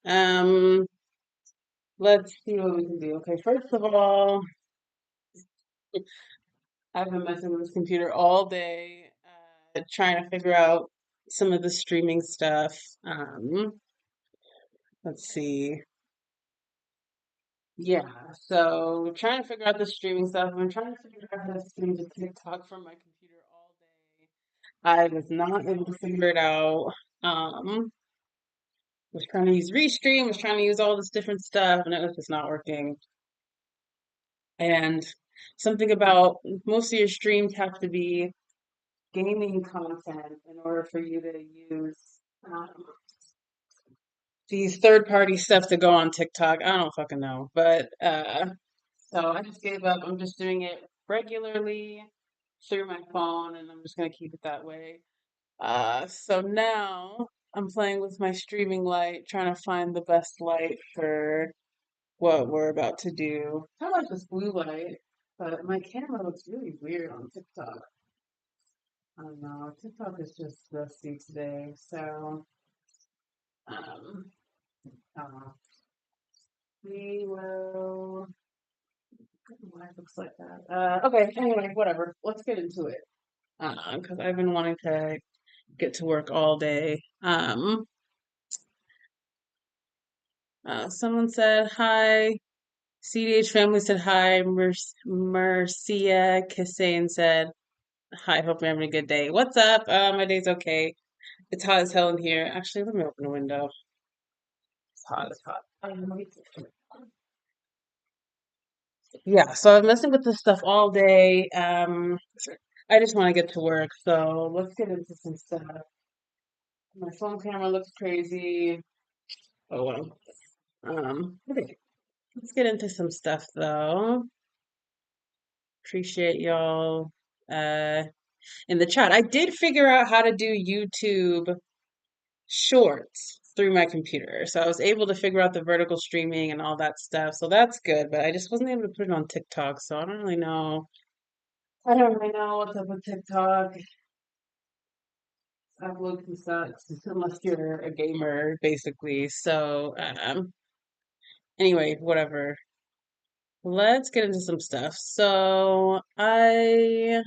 Um, let's see what we can do. Okay, first of all, I've been messing with this computer all day, trying to figure out some of the streaming stuff. Let's see. Yeah, so trying to figure out the streaming stuff. I'm trying to figure out how to stream to TikTok from my computer all day. I was not able to figure it out. Was trying to use Restream, was trying to use all this different stuff, and it was just not working. And something about most of your streams have to be gaming content in order for you um, to use third-party stuff to go on TikTok. I don't fucking know, but so I just gave up. I'm just doing it regularly through my phone, and I'm just gonna keep it that way. So now I'm playing with my streaming light, trying to find the best light for what we're about to do. I like this blue light, but my camera looks really weird on TikTok. I don't know. TikTok is just rusty today, so um, uh, we will. I don't know why it looks like that. Okay. Anyway, whatever. Let's get into it. Because I've been wanting to get to work all day. Someone said hi. CDH family said hi. Mercia Kisane said hi. Hope you're having a good day. What's up? My day's okay. It's hot as hell in here. Actually, let me open the window. It's hot. It's hot. Yeah, so I'm messing with this stuff all day. I just want to get to work, so let's get into some stuff. My phone camera looks crazy. Oh well. Okay. Let's get into some stuff though. Appreciate y'all uh in the chat. I did figure out how to do YouTube shorts through my computer. So I was able to figure out the vertical streaming and all that stuff. So that's good, but I just wasn't able to put it on TikTok. So I don't really know. I don't really know what's up with TikTok. Upload sucks unless you're a gamer, basically. So anyway, whatever. Let's get into some stuff. So I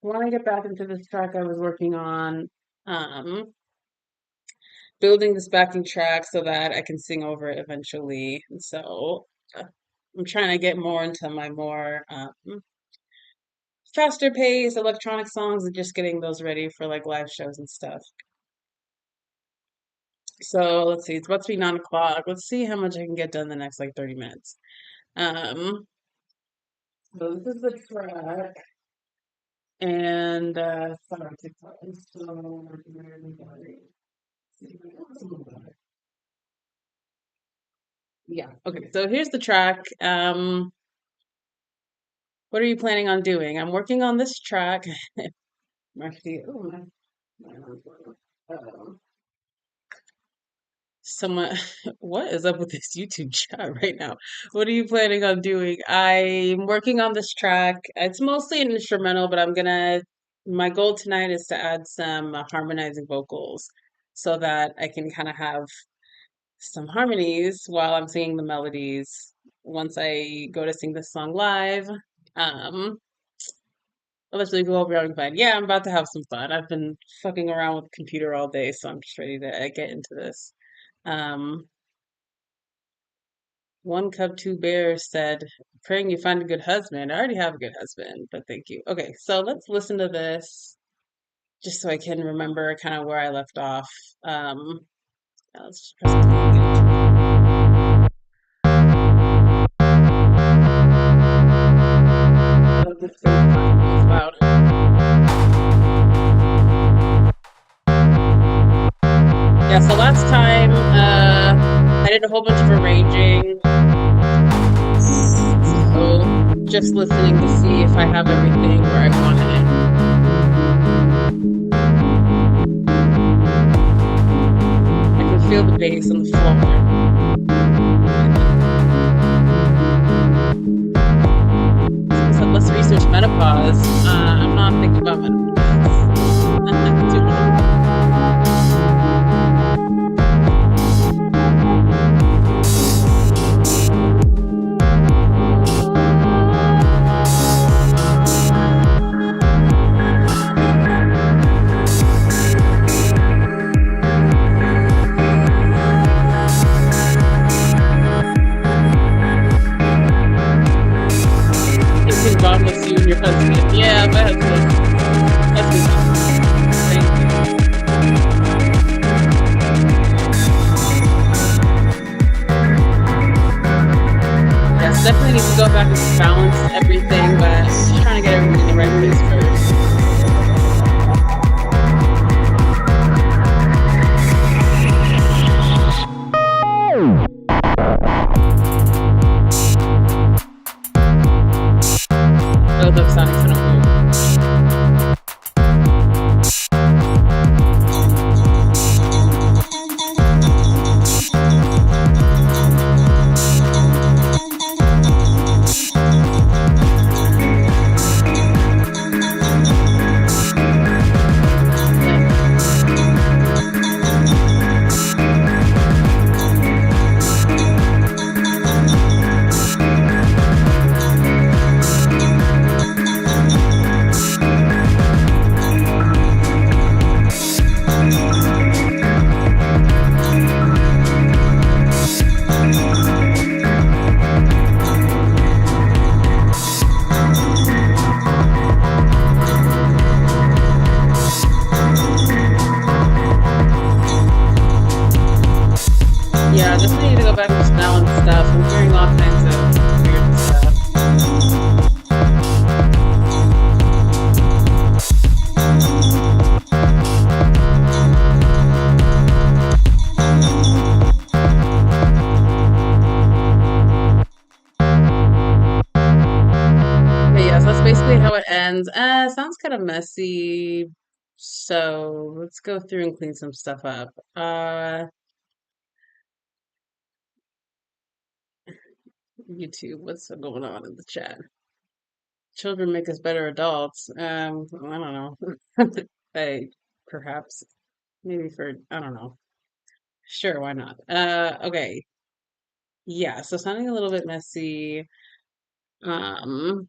want to get back into this track I was working on. Um, Building this backing track so that I can sing over it eventually. And so I'm trying to get more into my more faster paced electronic songs and just getting those ready for like live shows and stuff. So let's see, it's about to be 9 o'clock. Let's see how much I can get done in the next like 30 minutes. Um, so this is the track, and sorry, TikTok is so really blurry. Yeah, okay, so here's the track. What are you planning on doing? I'm working on this track. Actually, oh uh, someone, what is up with this YouTube chat right now? What are you planning on doing? I'm working on this track. It's mostly an instrumental, but my goal tonight is to add some harmonizing vocals so that I can kind of have some harmonies while I'm singing the melodies once I go to sing this song live. Um, Eventually go over having fun. Yeah, I'm about to have some fun. I've been fucking around with the computer all day, so I'm just ready to get into this. Um, One Cup, Two Bears said, praying you find a good husband. I already have a good husband, but thank you. Okay, so let's listen to this just so I can remember kind of where I left off. Let's just press play again. This is loud. Yeah, so last time I did a whole bunch of arranging. So just listening to see if I have everything where I wanted it. I can feel the bass on the floor. I said, let's research menopause. I'm not thinking about menopause. back and just balance everything, but I'm just trying to get everything in the right place first. Both of sounding kind of weird. Yeah. Yeah, definitely need to go back and just balance stuff. I'm hearing all kinds of weird stuff. But yeah, so that's basically how it ends. Sounds kind of messy. So let's go through and clean some stuff up. YouTube, what's going on in the chat? Children make us better adults. I don't know. I perhaps maybe for I don't know. Sure, why not? Okay. Yeah, so sounding a little bit messy. Um,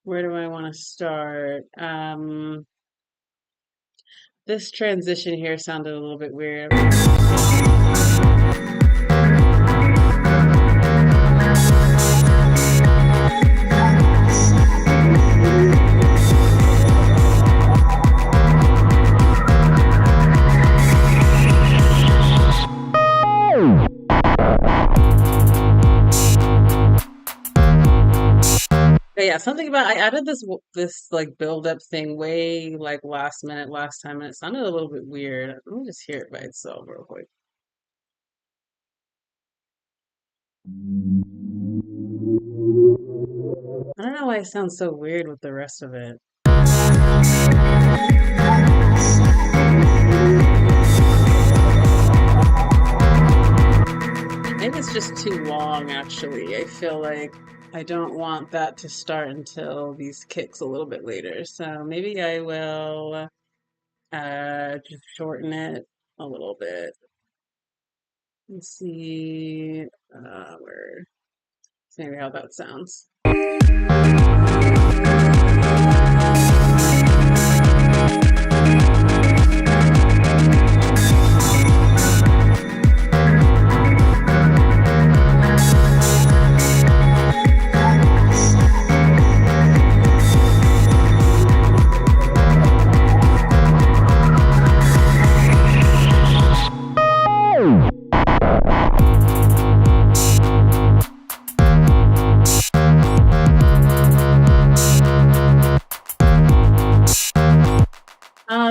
where do I want to start? This transition here sounded a little bit weird. But yeah, something about I added this like build up thing way like last minute last time and it sounded a little bit weird. Let me just hear it by itself real quick. I don't know why it sounds so weird with the rest of it. Maybe it's just too long, actually. I feel like I don't want that to start until these kicks a little bit later. So maybe I will just shorten it a little bit. Let's see where maybe how that sounds.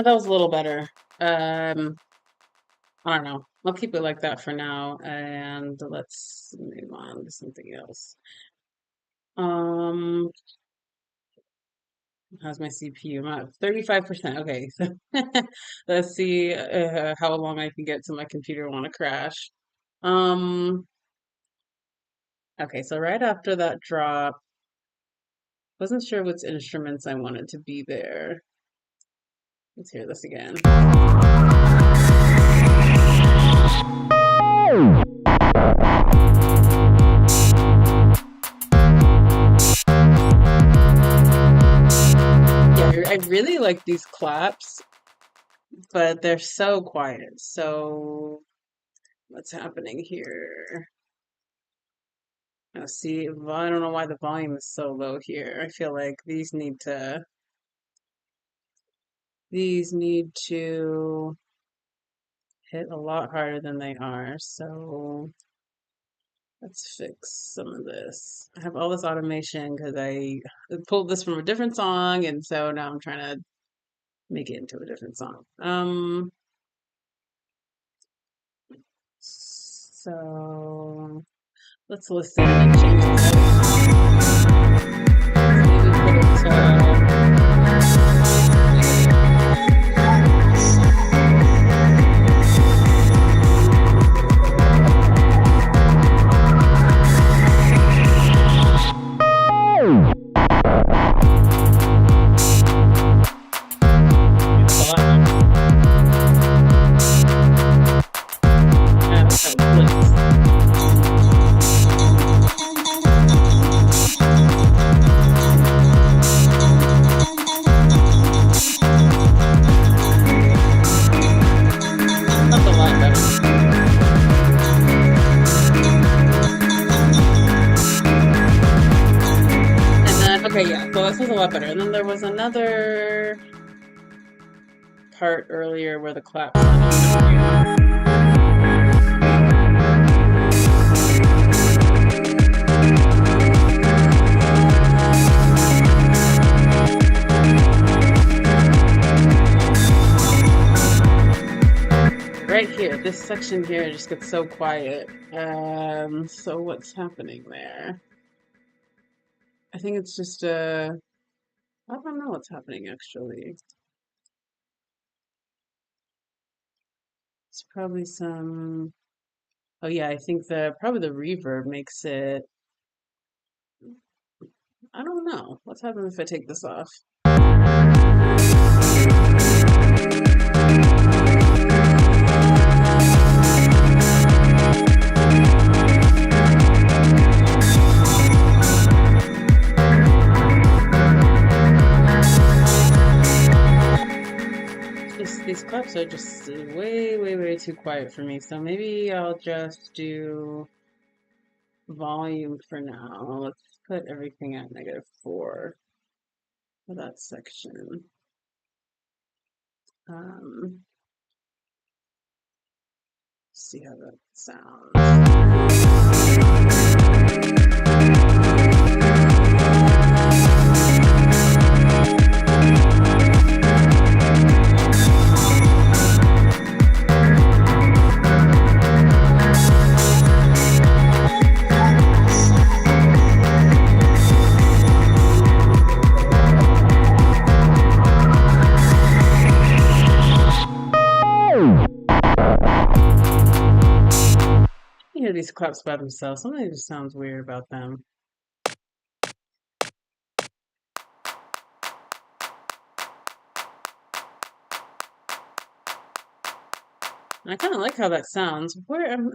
That was a little better. I don't know. I'll keep it like that for now, and let's move on to something else. Um, how's my CPU? I'm at 35%. Okay, so let's see how long I can get till my computer want to crash. Um, okay, so right after that drop, wasn't sure which instruments I wanted to be there. Let's hear this again. Yeah, I really like these claps, but they're so quiet. So what's happening here? Now, see, I don't know why the volume is so low here. I feel like these need to hit a lot harder than they are. So Let's fix some of this. I have all this automation because I pulled this from a different song, and so now I'm trying to make it into a different song. So let's listen and change the maybe put it okay, yeah, so this is a lot better. And then there was another part earlier where the clap. Right here, this section here just gets so quiet. So what's happening there? I think it's just I don't know what's happening actually. It's probably some, oh yeah, I think probably the reverb makes it, I don't know. What's happening if I take this off? These claps are just way too quiet for me. So maybe I'll just do volume for now. Let's put everything at -4 for that section. See how that sounds. Hear these claps by themselves. Something just sounds weird about them. And I kind of like how that sounds. Where I'm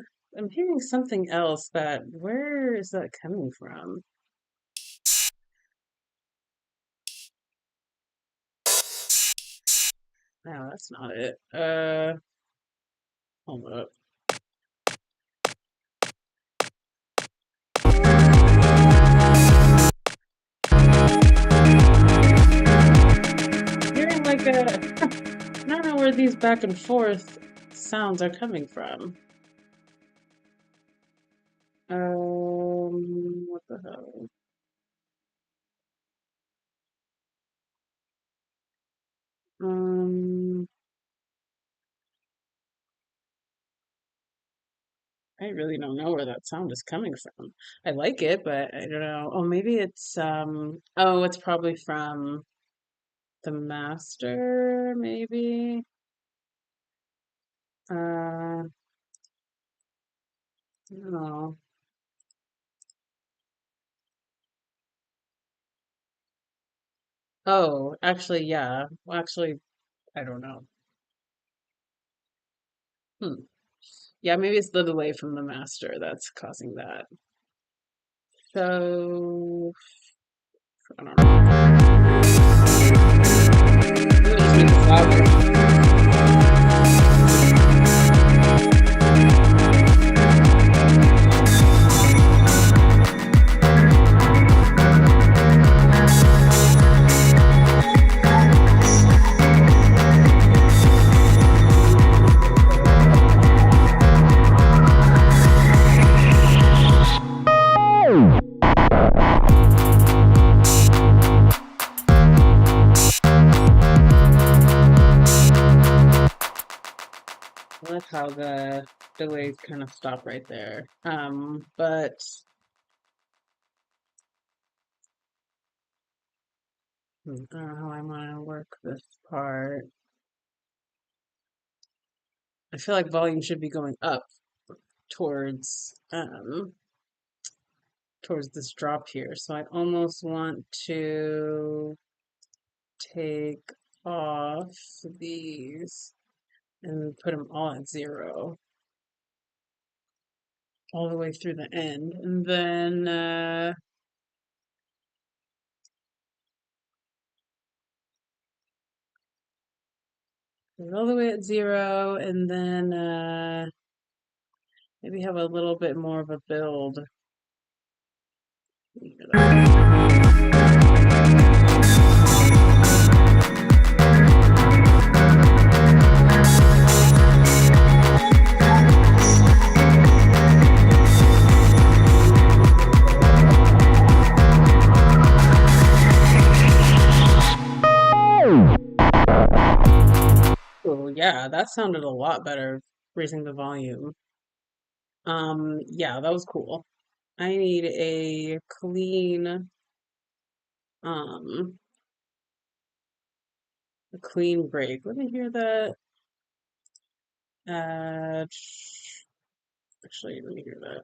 hearing something else where is that coming from? No, that's not it. Hold up. Hearing like I don't know where these back and forth sounds are coming from. What the hell? I really don't know where that sound is coming from. I like it, but I don't know. Oh, maybe it's oh, it's probably from the master, maybe. I don't know. Oh, actually, yeah. Well, actually, I don't know. Yeah, maybe it's the delay from the master that's causing that. So, I don't know. Maybe just make this louder. notice how the delays kind of stop right there. But I don't know how I want to work this part. I feel like volume should be going up towards towards this drop here. So I almost want to take off these and put them all at 0 all the way through the end. And then put it all the way at 0 and then maybe have a little bit more of a build. Oh yeah, that sounded a lot better, raising the volume. Yeah, that was cool. I need um, a clean break. Let me hear that. Actually, let me hear that.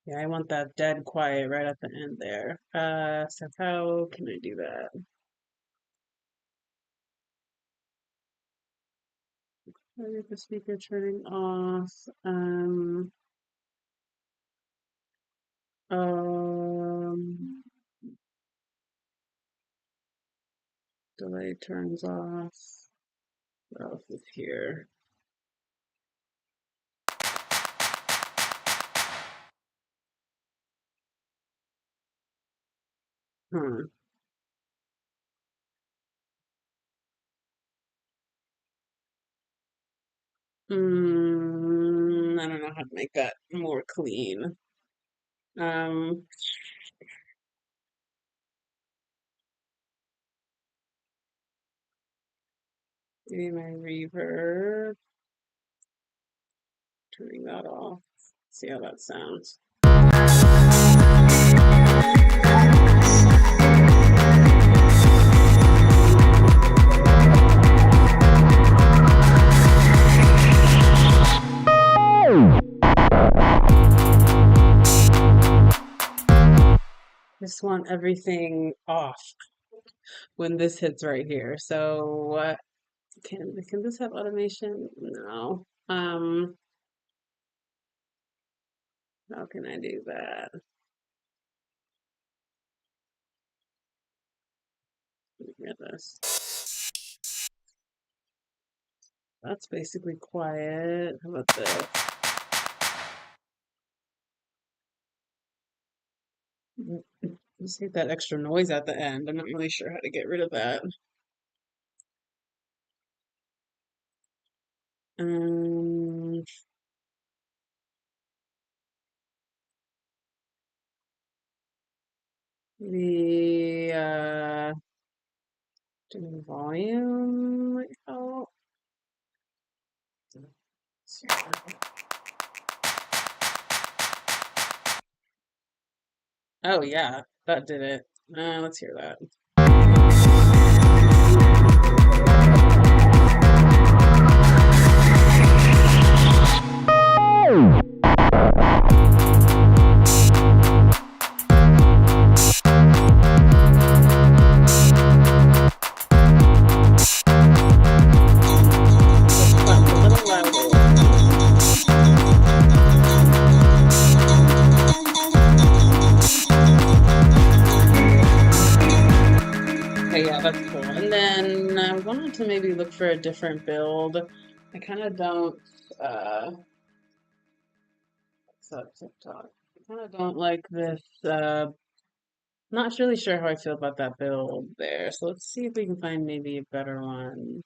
Yeah, I want that dead quiet right at the end there. So how can I do that? I get the speaker turning off. Um, delay turns off. What else is here? Hmm. I don't know how to make that more clean. Um, maybe my reverb, turning that off. See how that sounds. Just want everything off when this hits right here. So can this have automation? No. How can I do that? Let me hear this. That's basically quiet. How about this? Just hate that extra noise at the end. I'm not really sure how to get rid of that. Um, the do volume might help. Oh yeah, that did it. Let's hear that. A little louder. Okay, yeah, that's cool. And then I wanted to maybe look for a different build. I kind of don't, what's up, TikTok? I kind of don't like this, not really sure how I feel about that build there. So let's see if we can find maybe a better one.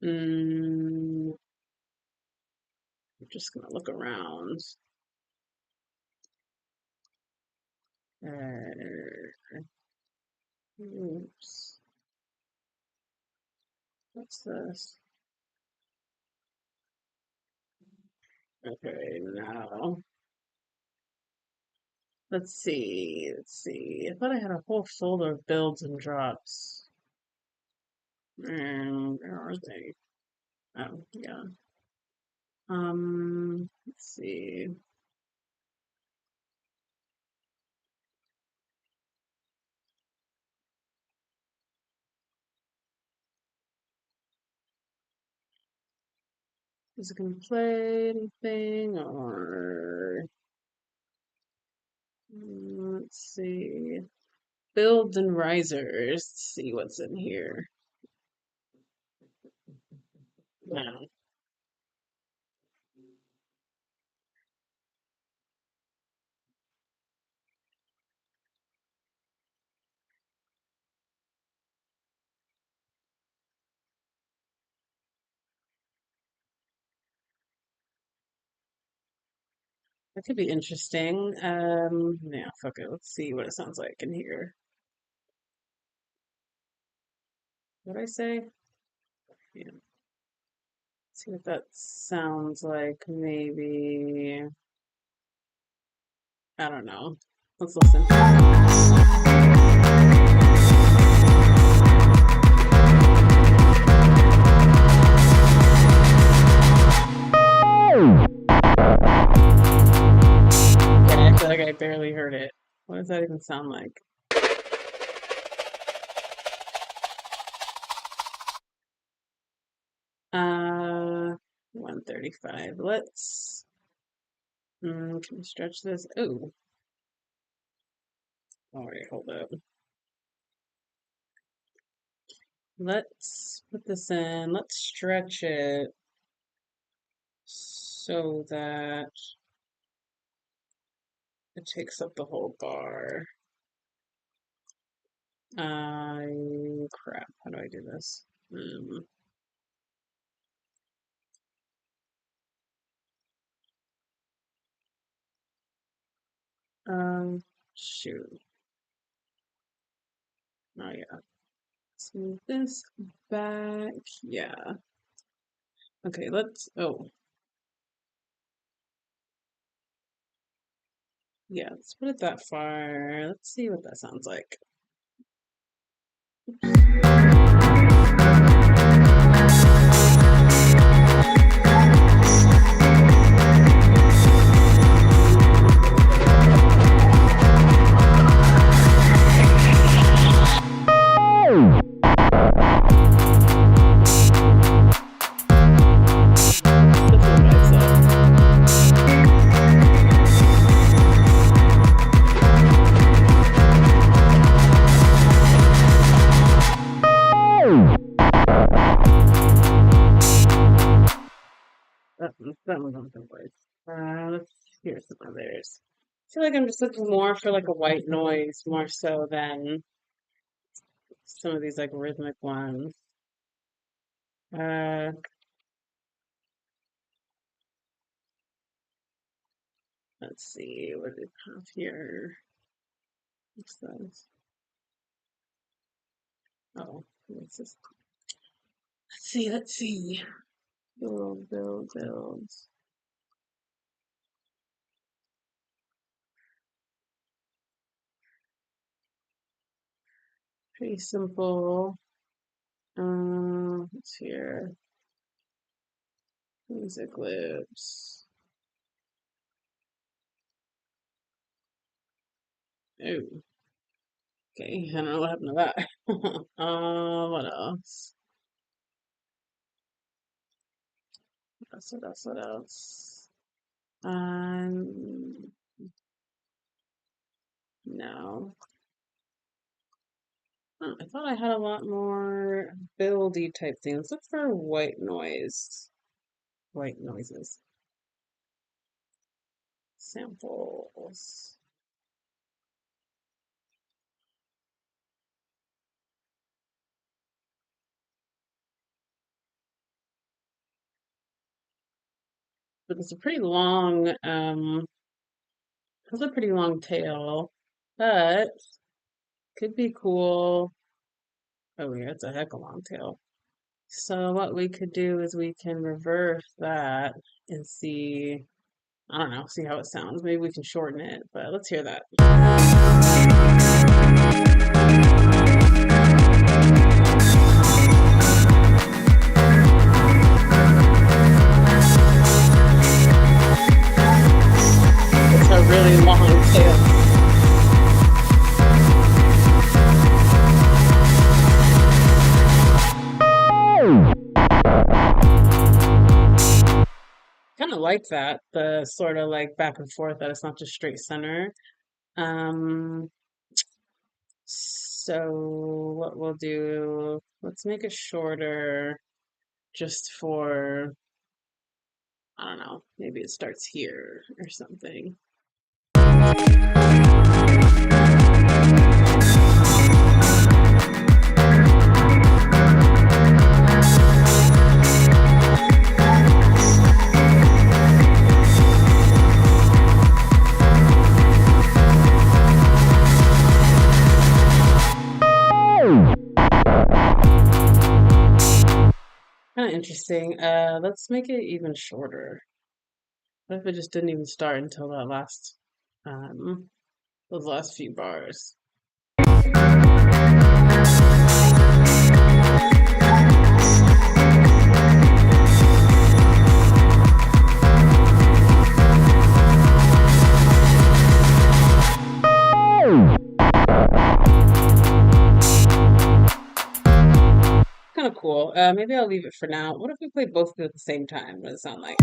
I'm just gonna look around. Oops. What's this? Okay, now let's see. Let's see. I thought I had a whole folder of builds and drops. And where are they? Oh, yeah. Let's see. Is it gonna play anything or let's see. Builds and risers. Let's see what's in here. No. That could be interesting. Yeah, fuck it. Let's see what it sounds like in here. What did I say? Yeah. See what that sounds like. Maybe. I don't know. Let's listen. Yeah, I feel like I barely heard it. What does that even sound like? 135. Let's. Can we stretch this? Oh, all right, hold up. Let's put this in. Let's stretch it so that it takes up the whole bar. Crap. How do I do this? Shoot. Oh yeah. Let's move this back. Yeah. Okay, let's. Oh, yeah. Let's put it that far. Let's see what that sounds like. That's what I said. That was on someplace. Let's hear some others. I feel like I'm just looking more for like a white noise more so than some of these like rhythmic ones. Uh, let's see what do we have here. What's this? Oh, what's this? Let's see. Let's see. Build. Pretty simple. Let's here. Music lives. Oh, okay. I don't know what happened to that. What else? What else? Um, no. I thought I had a lot more buildy type things. Look for white noise. White noises. Samples. But it's a pretty long, has a pretty long tail. But could be cool. Oh yeah, it's a heck of a long tail. So what we could do is we can reverse that and see, I don't know, see how it sounds. Maybe we can shorten it, but let's hear that. It's a really long tail. Kind of like that, the sort of like back and forth, that it's not just straight center. Um, so what we'll do, let's make it shorter just for, I don't know, maybe it starts here or something. Kind of interesting. Let's make it even shorter. What if it just didn't even start until that last, those last few bars? Kind of cool. Maybe I'll leave it for now. What if we play both of them at the same time? What does it sound like?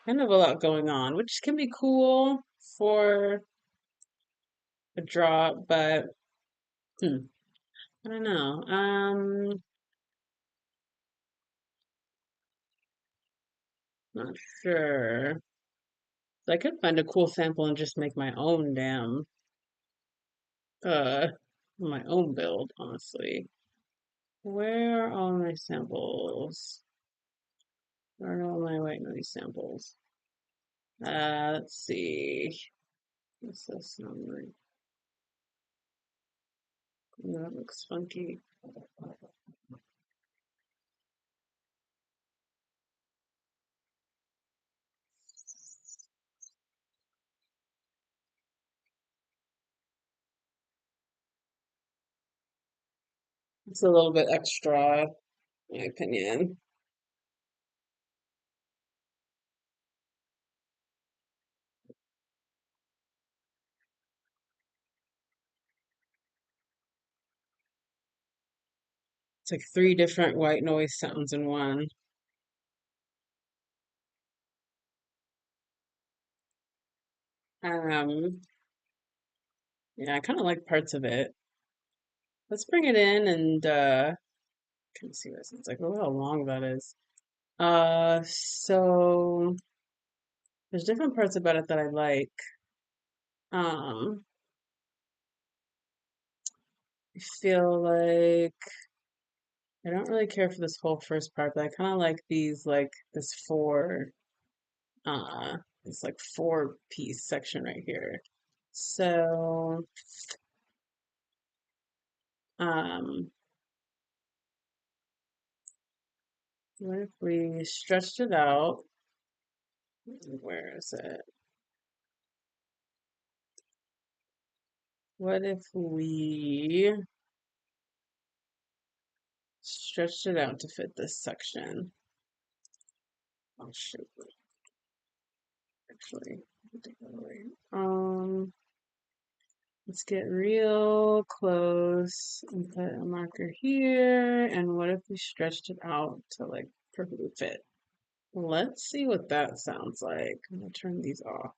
Kind of a lot going on, which can be cool for a drop, but I don't know. Not sure. I could find a cool sample and just make my own damn uh my own build, honestly. Where are all my samples? Where are all my white noise samples? Let's see. What's this sound like? Ooh, that looks funky. It's a little bit extra, in my opinion. It's like three different white noise sounds in one. Um, yeah, I kind of like parts of it. Let's bring it in and kind of see what it sounds like. Oh, how long that is. So there's different parts about it that I like. Um, I feel like I don't really care for this whole first part, but I kind of like these, like this uh, this like four piece section right here. So, um, what if we stretched it out? Where is it? What if we stretched it out to fit this section? Oh shoot. Actually, take that away. Let's get real close and put a marker here. And what if we stretched it out to like perfectly fit? Let's see what that sounds like. I'm gonna turn these off.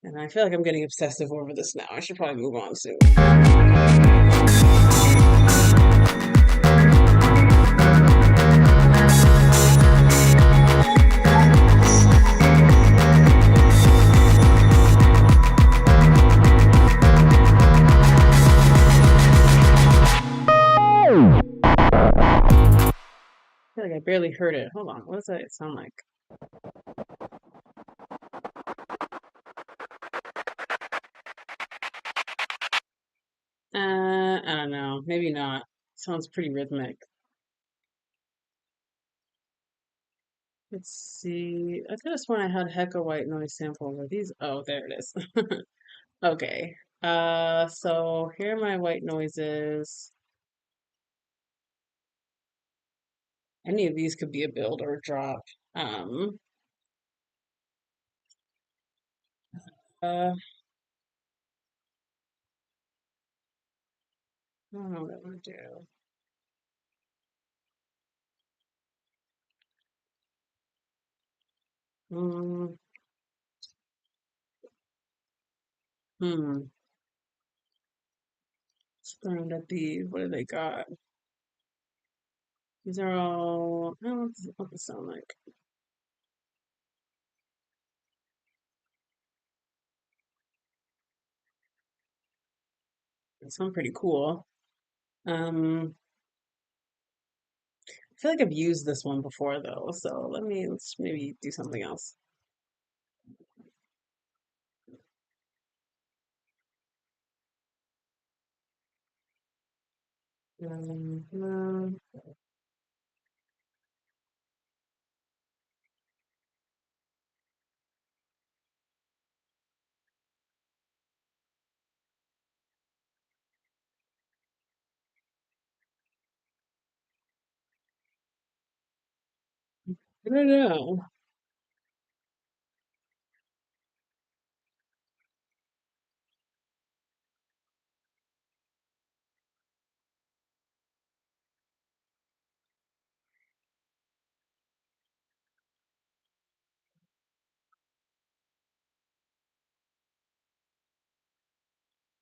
And I feel like I'm getting obsessive over this now. I should probably move on soon. really heard it. Hold on, what does that sound like? I don't know. Maybe not. Sounds pretty rhythmic. Let's see. I could have sworn I had Hecka white noise sample. Are these? Oh, there it is. Okay. So here are my white noises. Any of these could be a build or a drop. Um, I don't know what I'm gonna do. Mm, hmm. Staring at these. What do they got? These are all. I don't know what this sound like. They sound pretty cool. Um, I feel like I've used this one before though, so let's maybe do something else. No, I don't know.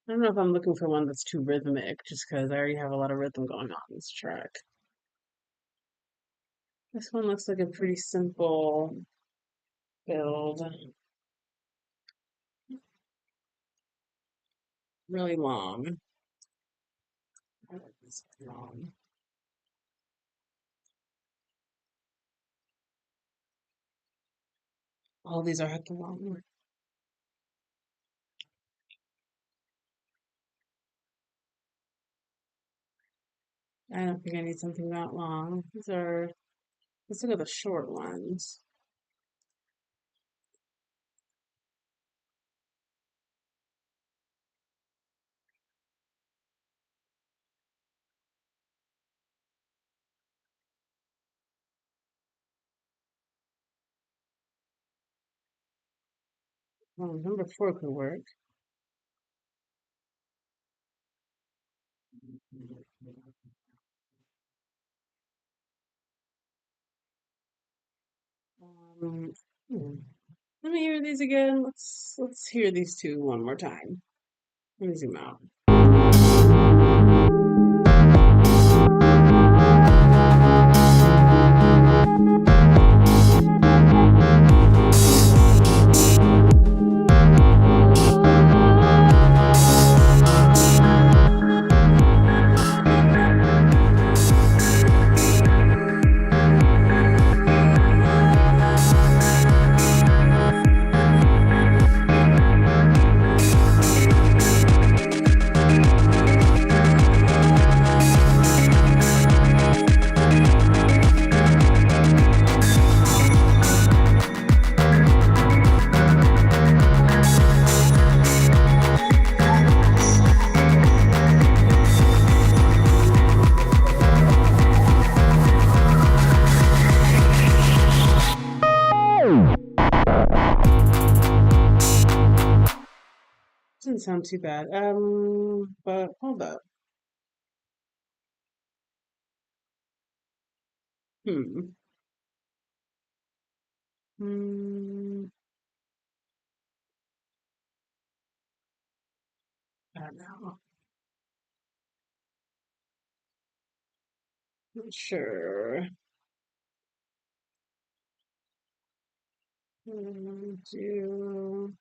I don't know if I'm looking for one that's too rhythmic, just because I already have a lot of rhythm going on this track. This one looks like a pretty simple build, really long. It's long. All these are heckin' long. I don't think I need something that long. Let's look at the short ones. Oh, number four could work. Um, hmm. Let me hear these again. Let's hear these two one more time. Let me zoom out. Doesn't sound too bad. But hold up. Hmm. Hmm. I don't know. Not sure. Do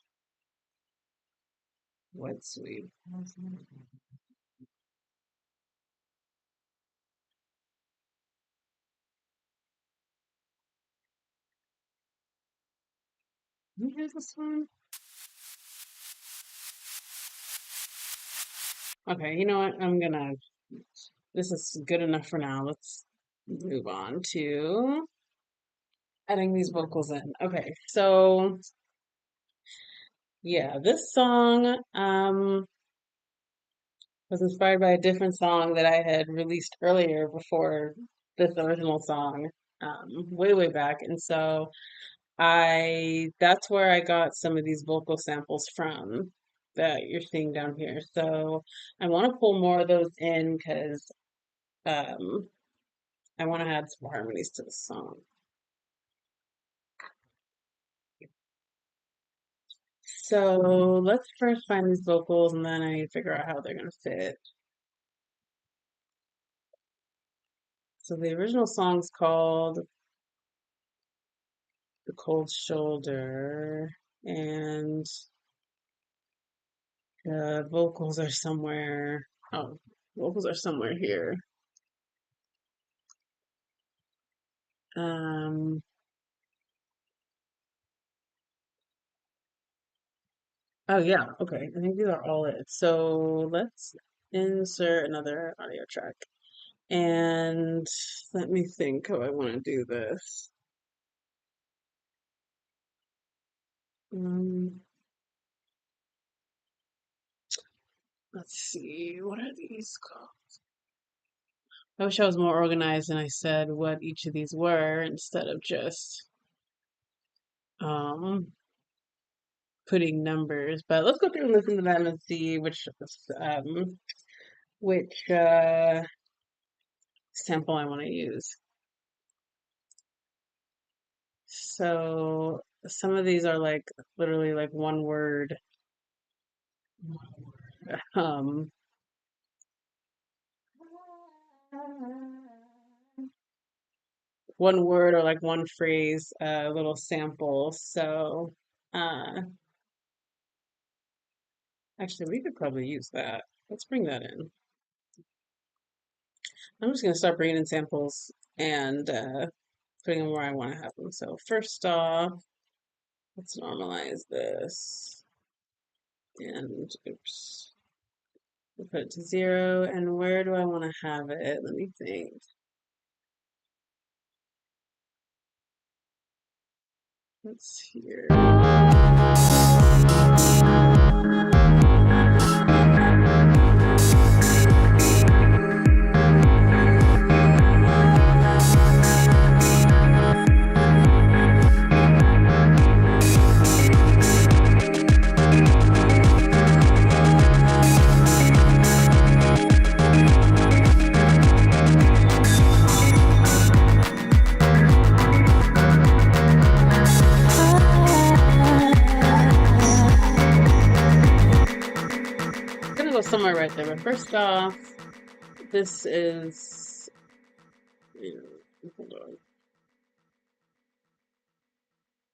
wet sweep. Here's this one. Okay, you know what? This is good enough for now. Let's move on to adding these vocals in. Okay, so yeah, this song was inspired by a different song that I had released earlier before this original song, way, way back. And so that's where I got some of these vocal samples from that you're seeing down here. So I want to pull more of those in because um, I want to add some harmonies to the song. So let's first find these vocals and then I need to figure out how they're going to fit. So the original song's called The Cold Shoulder, and the vocals are somewhere. Oh, vocals are somewhere here. Um, oh yeah, okay. I think these are all it. So let's insert another audio track. And let me think how I want to do this. Um, let's see, what are these called? I wish I was more organized and I said what each of these were instead of just um putting numbers. But let's go through and listen to them and see um which sample I want to use. So some of these are like literally like one word, um, one word or like one phrase, little sample. So uh, actually, we could probably use that. Let's bring that in. I'm just gonna start bringing in samples and putting them where I want to have them. So first off, let's normalize this. And oops, we'll put it to 0. And where do I want to have it? Let me think. Let's here. Gonna go somewhere right there. But first off, this is, hold on.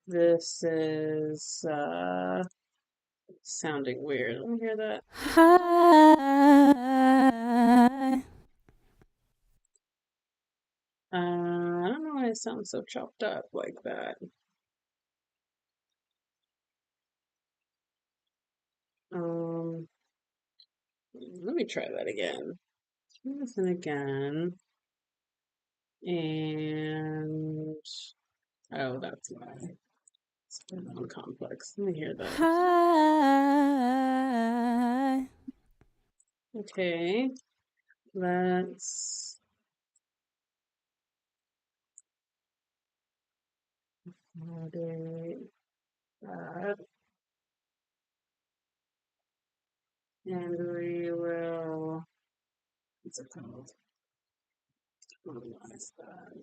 This is sounding weird. Let me hear that. I don't know why it sounds so chopped up like that. Let me try that again. Listen again. And oh, that's why. It's a little complex. Let me hear that. Okay, let's modulate that. And we will, what's it called? Normalize that.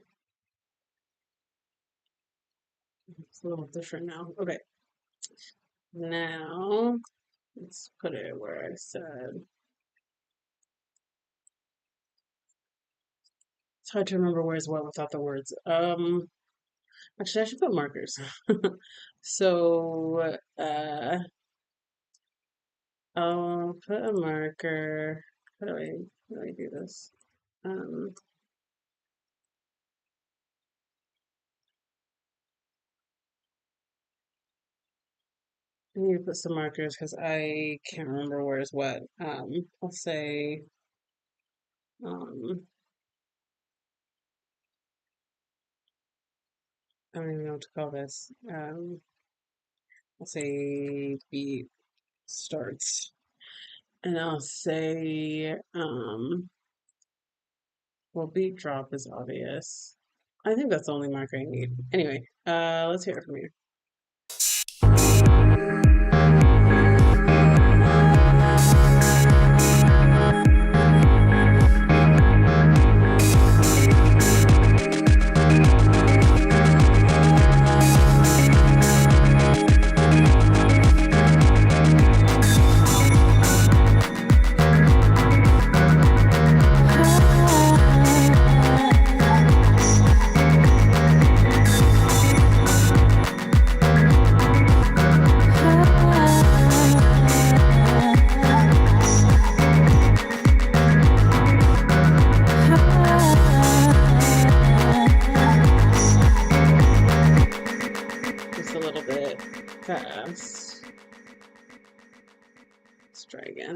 It's a little different now. Okay. Now, let's put it where I said. It's hard to remember where's what without the words. Actually, I should put markers. So, I'll put a marker. How do I do this? Um, I need to put some markers because I can't remember where's what. I'll say, um, I don't even know what to call this. I'll say beat starts. And I'll say, well, beat drop is obvious. I think that's the only marker I need. Anyway, let's hear it from you. Just a little bit fast. Let's try again.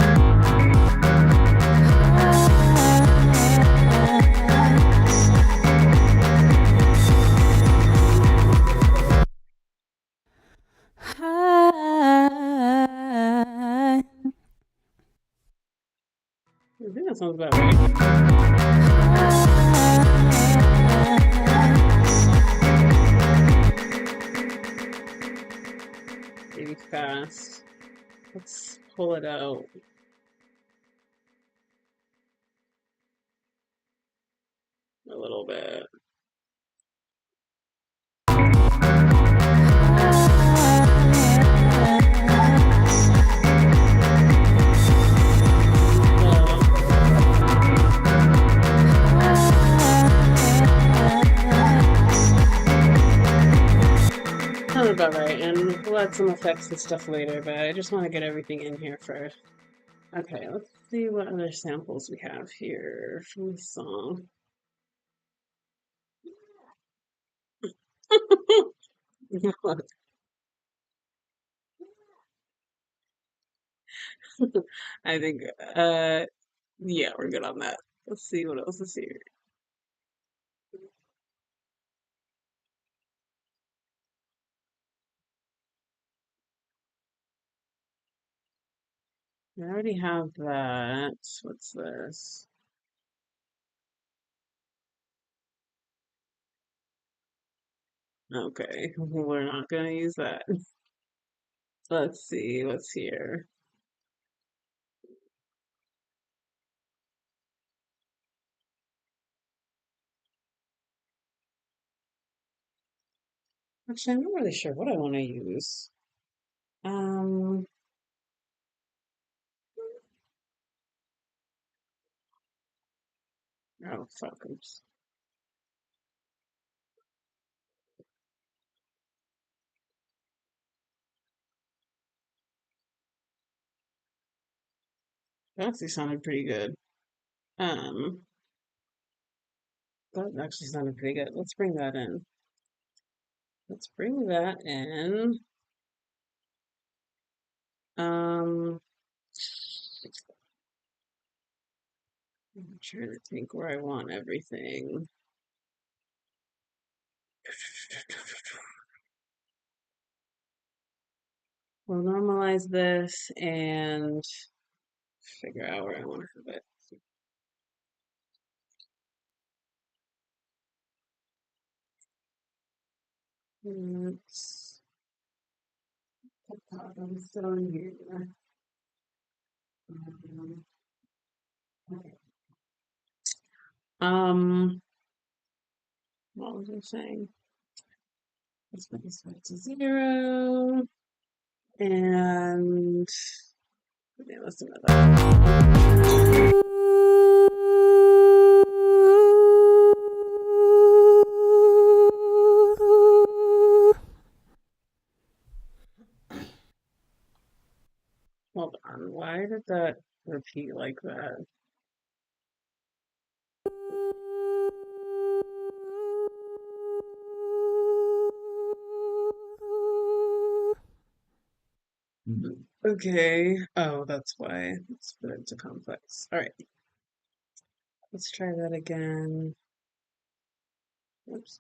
I think that sounds about right. Maybe fast. Let's pull it out. A little bit. Sounds about right, and we'll add some effects and stuff later, but I just want to get everything in here first. Okay, let's see what other samples we have here from the song. I think, yeah, we're good on that. Let's see what else is here. I already have that. What's this? Okay, we're not gonna use that. Let's see what's here. Actually, I'm not really sure what I want to use. Um, oh fuck, oops. That actually sounded pretty good. Um, that actually sounded pretty good. Let's bring that in. Let's bring that in. Um, I'm trying to think where I want everything. We'll normalize this and figure out where I want to have it. Let's put that on still in here. Okay. What was I saying? Let's put this back to 0. And okay, let's do another. Hold on, why did that repeat like that? Okay. Oh, that's why. Let's put it to complex. All right. Let's try that again. Oops.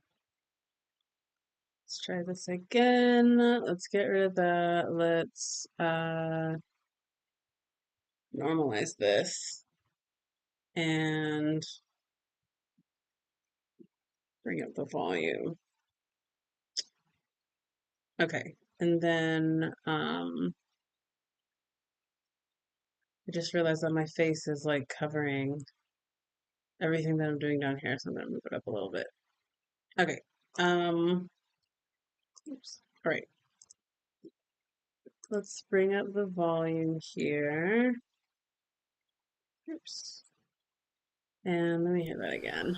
Let's try this again. Let's get rid of that. Let's normalize this and bring up the volume. Okay. And then I just realized that my face is like covering everything that I'm doing down here, so I'm gonna move it up a little bit. Okay. Oops. All right. Let's bring up the volume here. Oops. And let me hear that again.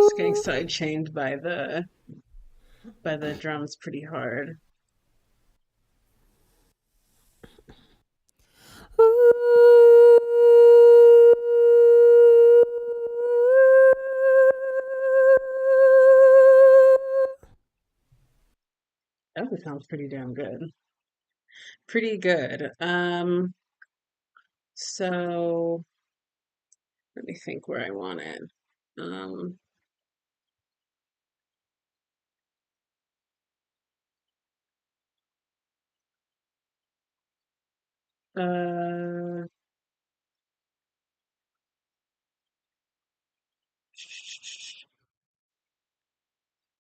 Just getting sidechained by the drums pretty hard. That sounds pretty damn good. Pretty good. So let me think where I want it. I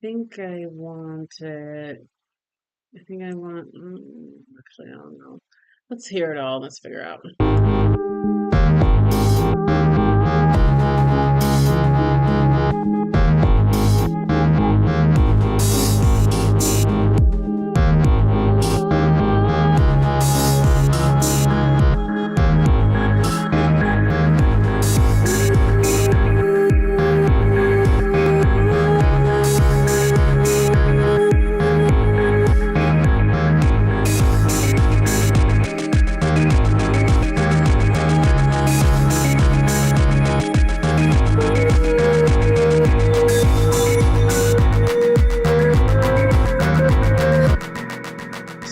think I want it. I think I want. Actually, I don't know. Let's hear it all. Let's figure out.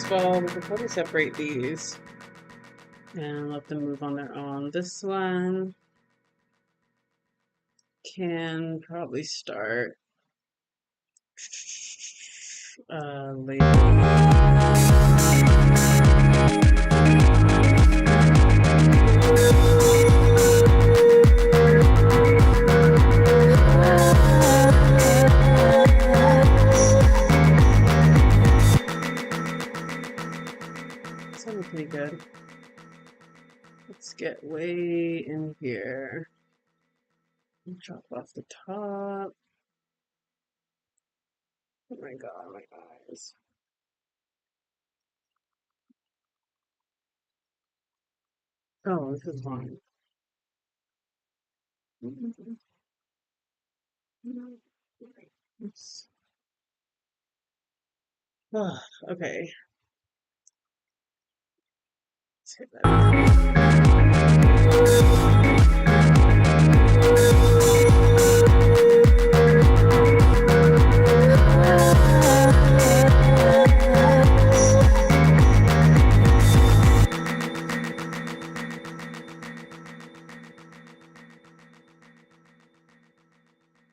Well, we can probably separate these and let them move on their own. This one can probably start later. Pretty good. Let's get way in here. Drop off the top. Oh my god, my eyes. Oh, this is fine. Oh, okay. Let's hit that.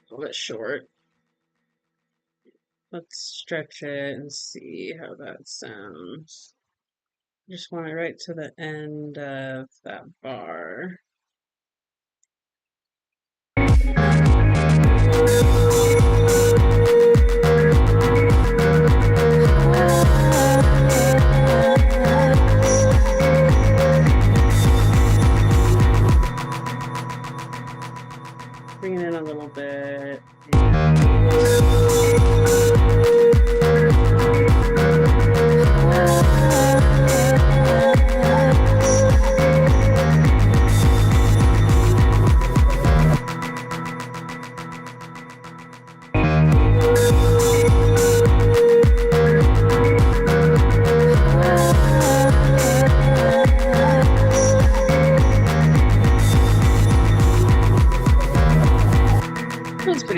A little bit short. Let's stretch it and see how that sounds. Just want it right to the end of that bar. Bring it in a little bit.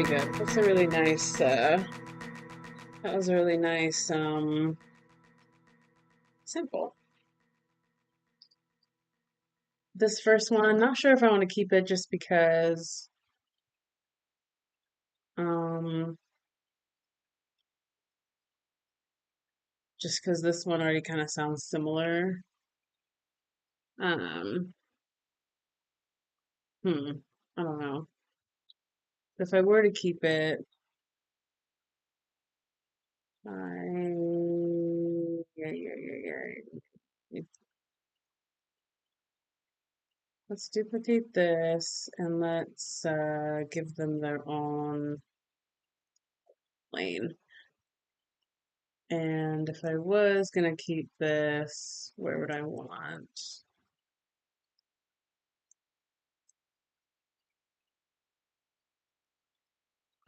good. That's a really nice, that was a really nice, sample. This first one, not sure if I want to keep it just because, um, this one already kind of sounds similar. Um, hmm, I don't know. If I were to keep it, yeah. Let's duplicate this and let's give them their own lane. And if I was gonna keep this, where would I want?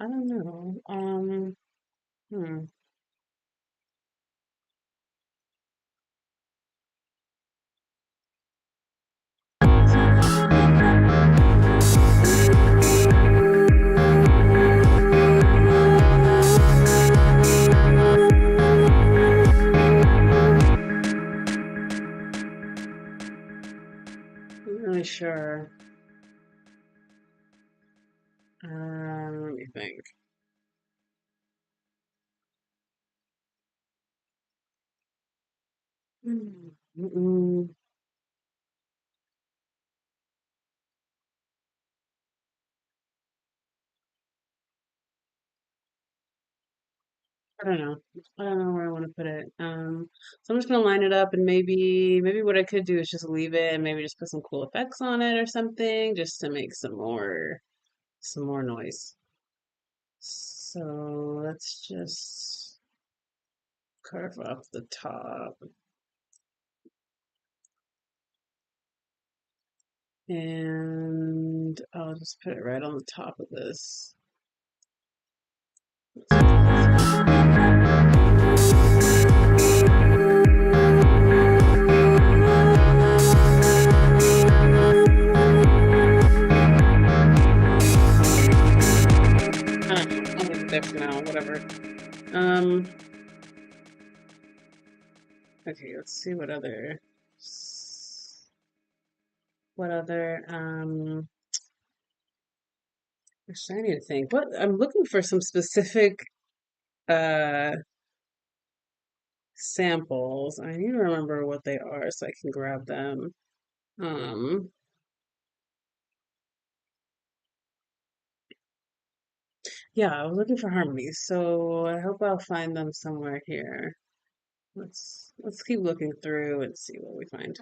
I don't know. Hmm. I'm not really sure. Let me think. Mm-mm. I don't know. I don't know where I want to put it. So I'm just gonna line it up and maybe what I could do is just leave it and maybe just put some cool effects on it or something just to make some more noise. So let's just carve off the top and I'll just put it right on the top of this. I'll leave it there for now, whatever. Um, okay, let's see what other, actually I need to think. What I'm looking for some specific uh samples. I need to remember what they are so I can grab them. Um, yeah, I was looking for harmonies, so I hope I'll find them somewhere here. Let's keep looking through and see what we find.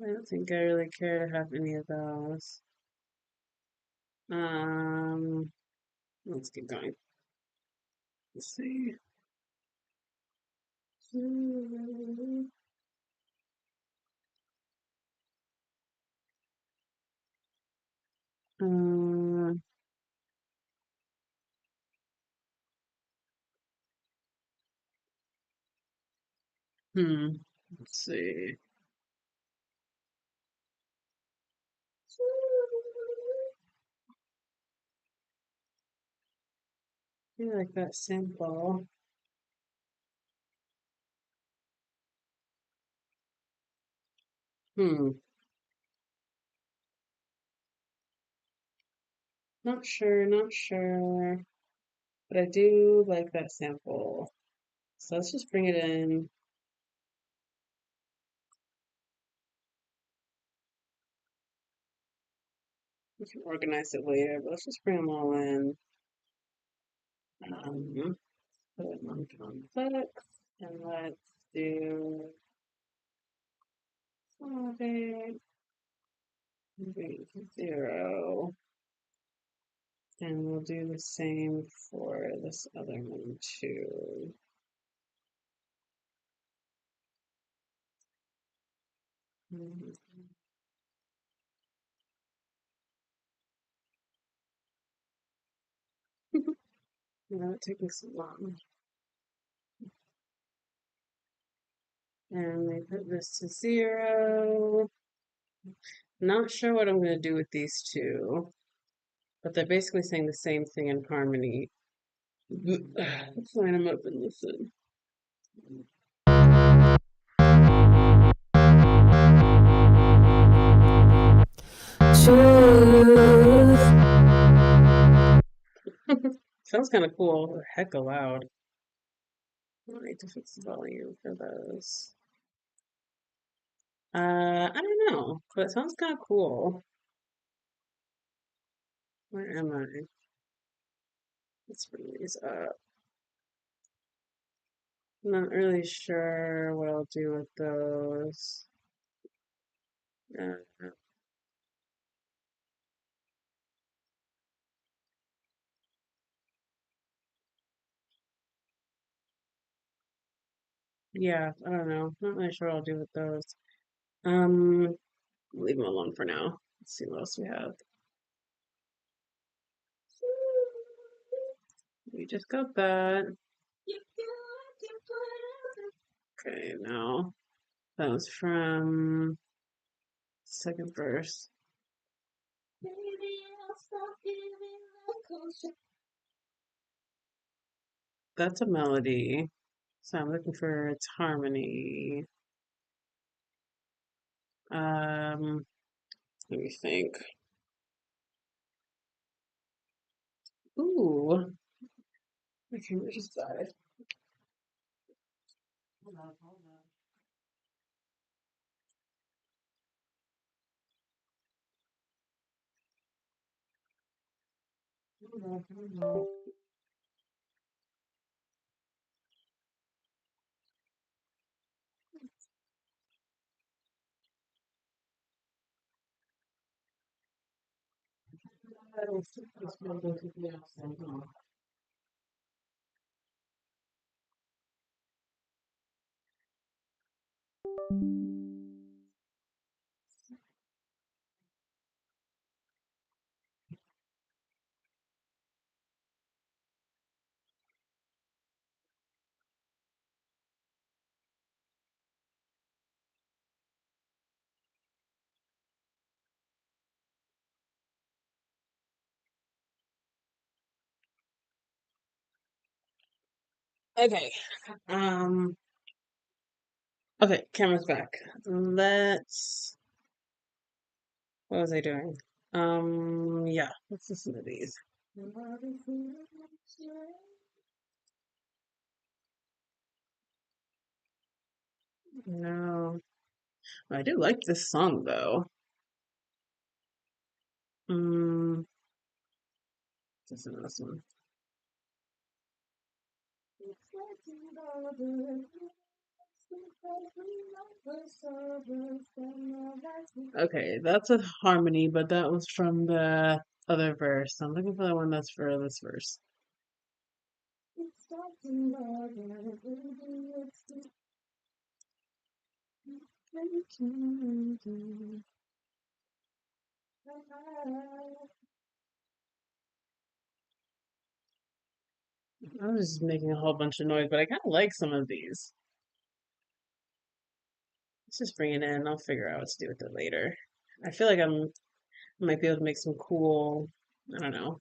I don't think I really care to have any of those. Um, let's keep going. Let's see. Uh, hmm. Let's see. I like that sample. Hmm. Not sure, not sure. But I do like that sample. So let's just bring it in. We can organize it later, but let's just bring them all in. Put it on complex. And let's do solid, bring it to 0. And we'll do the same for this other one too. Mhm. Yeah, it took me so long. And we put this to 0. Not sure what I'm going to do with these two, but they're basically saying the same thing in harmony. Let's line them up and listen. Truth. Sounds kind of cool. Hecka loud. I need to fix the volume for those. I don't know, but it sounds kind of cool. Where am I? Let's bring these up. Not really sure what I'll do with those. Uh, yeah, I don't know. Not really sure what I'll do with those. Um, leave them alone for now. Let's see what else we have. We just got that. Okay, now that was from second verse. That's a melody. So I'm looking for its harmony. Let me think. Ooh, okay, where's this side? Hold on, hold on, hold on, hold on. I don't think this building could be upside down. Okay. Um. Okay, camera's back. Let's. What was I doing? Yeah. Let's listen to these. No, I do like this song though. Mm, this is this one. Okay, that's a harmony, but that was from the other verse. I'm looking for the one that's for this verse. I was just making a whole bunch of noise, but I kind of like some of these. Let's just bring it in. I'll figure out what to do with it later. I feel like I might be able to make some cool, I don't know,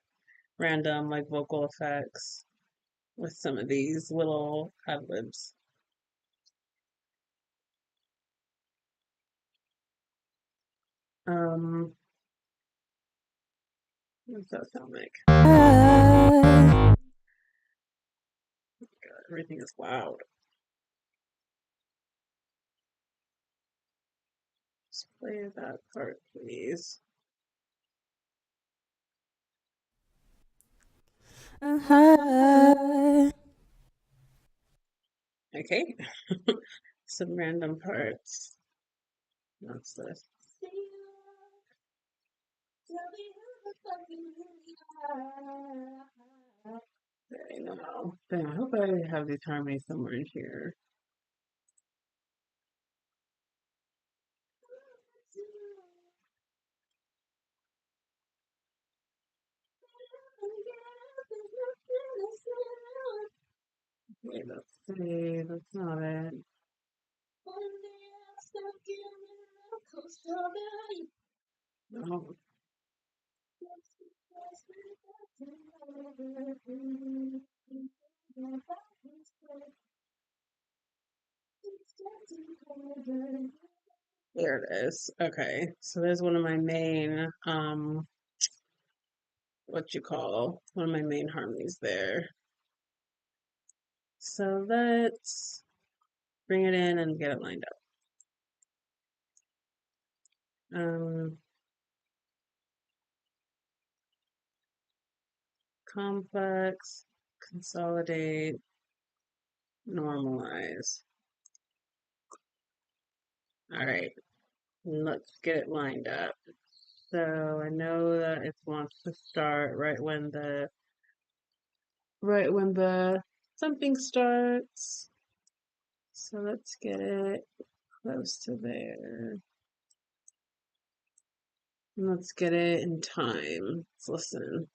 random like vocal effects with some of these little ad libs. Um, what does that sound like? God, everything is loud. Just play that part, please. Okay. Some random parts. What's this? Okay, no. Dang, I hope I have these harmonies somewhere in here. Okay, let's see. That's not it. Oh. There it is. Okay, so there's one of my main, what you call, one of my main harmonies there. So let's bring it in and get it lined up. Complex, consolidate, normalize. All right, let's get it lined up. So I know that it wants to start right when the something starts. So let's get it close to there. And let's get it in time. Let's listen.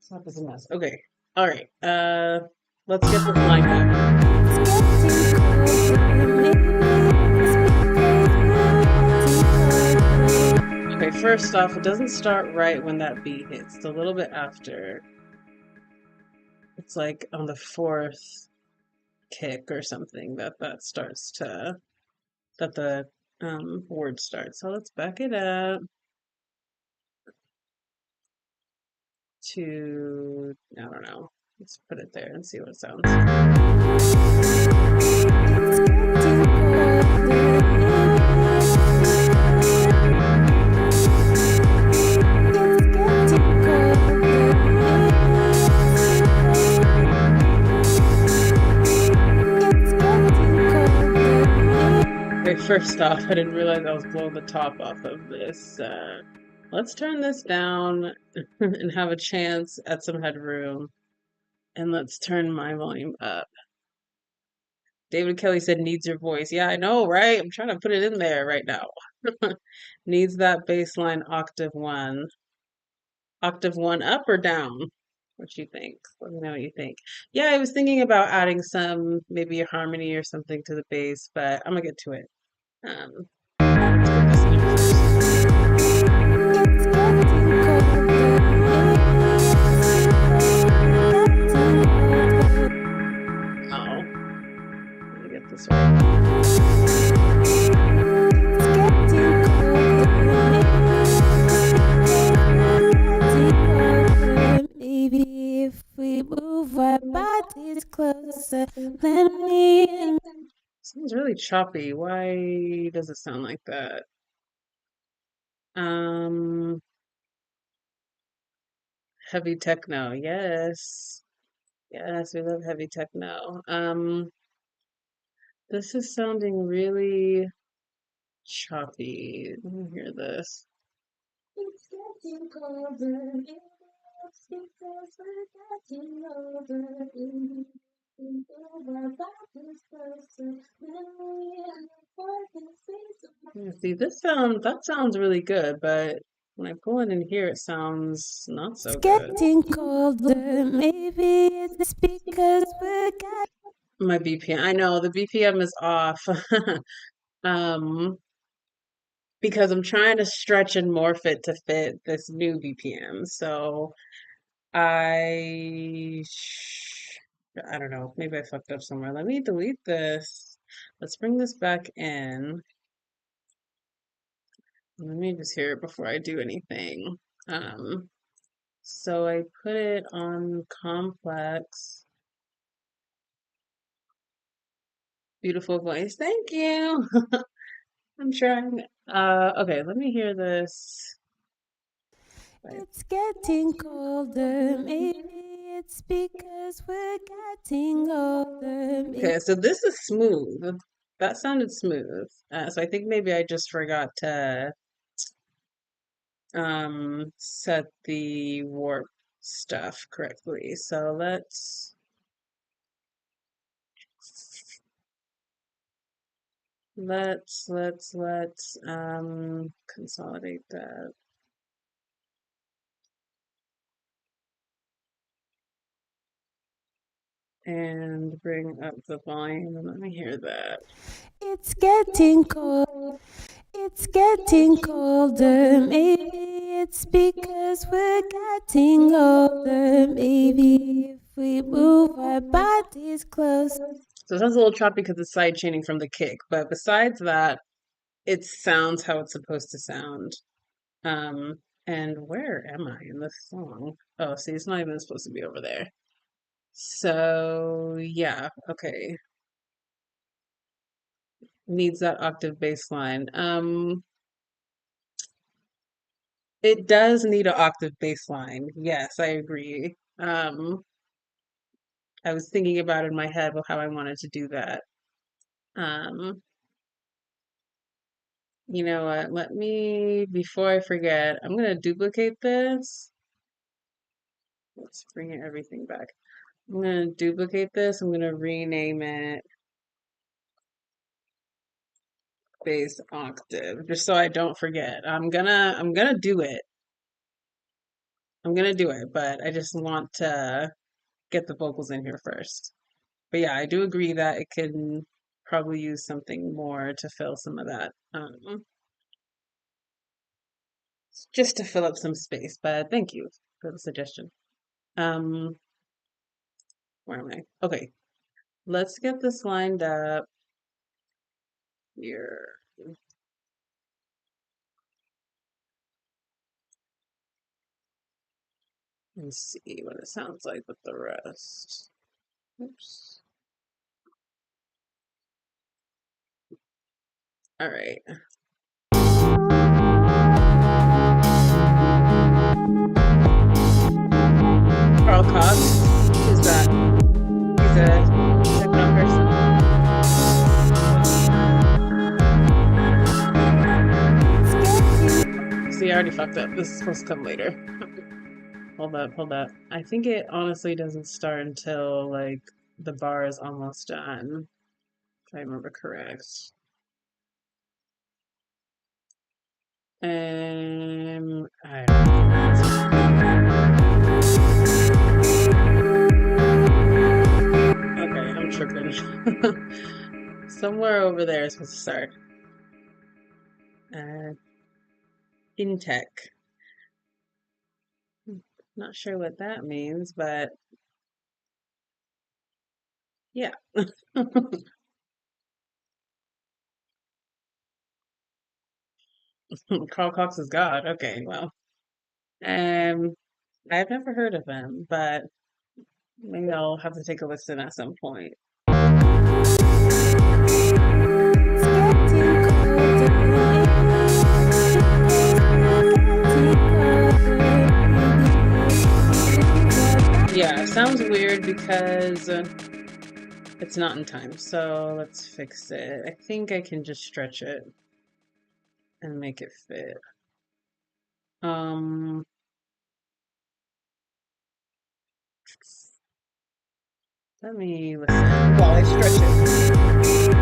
Stop is a mess. Okay. All right. Let's get this lined up. Okay, first off, it doesn't start right when that beat hits. It's a little bit after. It's like on the fourth kick or something that starts to that the word starts. So let's back it up to, I don't know. Let's put it there and see what it sounds. Okay, first off, I didn't realize I was blowing the top off of this. Let's turn this down and have a chance at some headroom. And let's turn my volume up. David Kelly said needs your voice. Yeah, I know, right? I'm trying to put it in there right now. Needs that bass line octave one. Octave one up or down? What you think? Let me know what you think. Yeah, I was thinking about adding some, maybe a harmony or something to the bass, but I'm gonna get to it. Let's get this in first. Let me get this right. Maybe if we move our bodies closer, let me in. Sounds really choppy. Why does it sound like that? Heavy techno. Yes. Yes, we love heavy techno. This is sounding really choppy. Let me hear this. It's getting colder. It's because we're getting older. Yeah, see, that sounds really good, but when I pull it in here, it sounds not so It's good. getting colder. Maybe it's because we're getting. My BPM, I know the BPM is off. Um, because I'm trying to stretch and morph it to fit this new BPM. So I, I don't know, maybe I fucked up somewhere. Let me delete this. Let's bring this back in. Let me just hear it before I do anything. So I put it on complex. Beautiful voice. Thank you. I'm trying. Okay, let me hear this. It's getting colder. Maybe it's because we're getting older. Okay, so this is smooth. That sounded smooth. So I think maybe I just forgot to set the warp stuff correctly. So let's let's consolidate that. And bring up the volume and let me hear that. It's getting cold. It's getting colder. Maybe it's because we're getting older. Maybe if we move our bodies close. So it sounds a little choppy because it's side chaining from the kick, but besides that, it sounds how it's supposed to sound. Um, and where am I in this song? Oh, see, it's not even supposed to be over there. So yeah, okay. Needs that octave bass line. It does need an octave bass line. Yes, I agree. I was thinking about in my head how I wanted to do that. Um, you know what? Let me, before I forget, I'm gonna duplicate this. Let's bring everything back. I'm gonna duplicate this. I'm gonna rename it bass octave, just so I don't forget. I'm gonna do it. I'm gonna do it, but I just want to get the vocals in here first. But yeah, I do agree that it can probably use something more to fill some of that. Just to fill up some space. But thank you for the suggestion. Um, where am I? Okay, let's get this lined up here. And see what it sounds like with the rest. Oops. All right. Carl Cox. Who's that? He's a techno person. See, I already fucked up. This is supposed to come later. Hold up, hold up. I think it honestly doesn't start until like the bar is almost done, if I remember correct. I don't know. Okay, I'm tripping. Somewhere over there is supposed to start. Intech. Not sure what that means, but yeah. Carl Cox is God. Okay, well. Um, I've never heard of him, but maybe I'll have to take a listen at some point. Yeah, it sounds weird because it's not in time. So let's fix it. I think I can just stretch it and make it fit. Um, let me listen while I stretch it.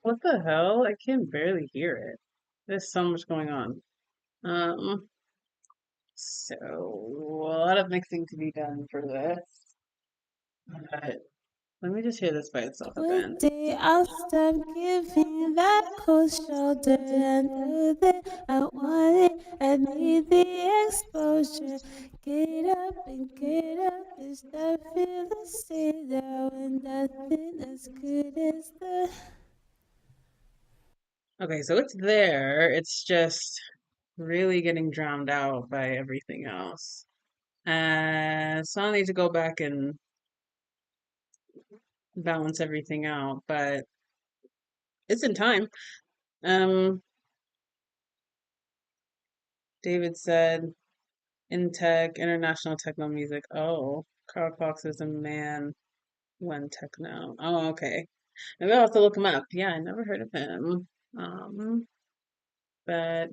What the hell? I can barely hear it. There's so much going on. Um, so a lot of mixing to be done for this. But let me just hear this by itself again. One day I'll stop giving that cold shoulder and know that I want it. I need the exposure. Get up and get up and start feeling sit down and nothing as good as the. Okay, so it's there. It's just really getting drowned out by everything else. So I'll need to go back and balance everything out, but it's in time. David said in tech, international techno music. Oh, Carl Cox is a man when techno. Oh, okay. Maybe I'll have to look him up. Yeah, I never heard of him. But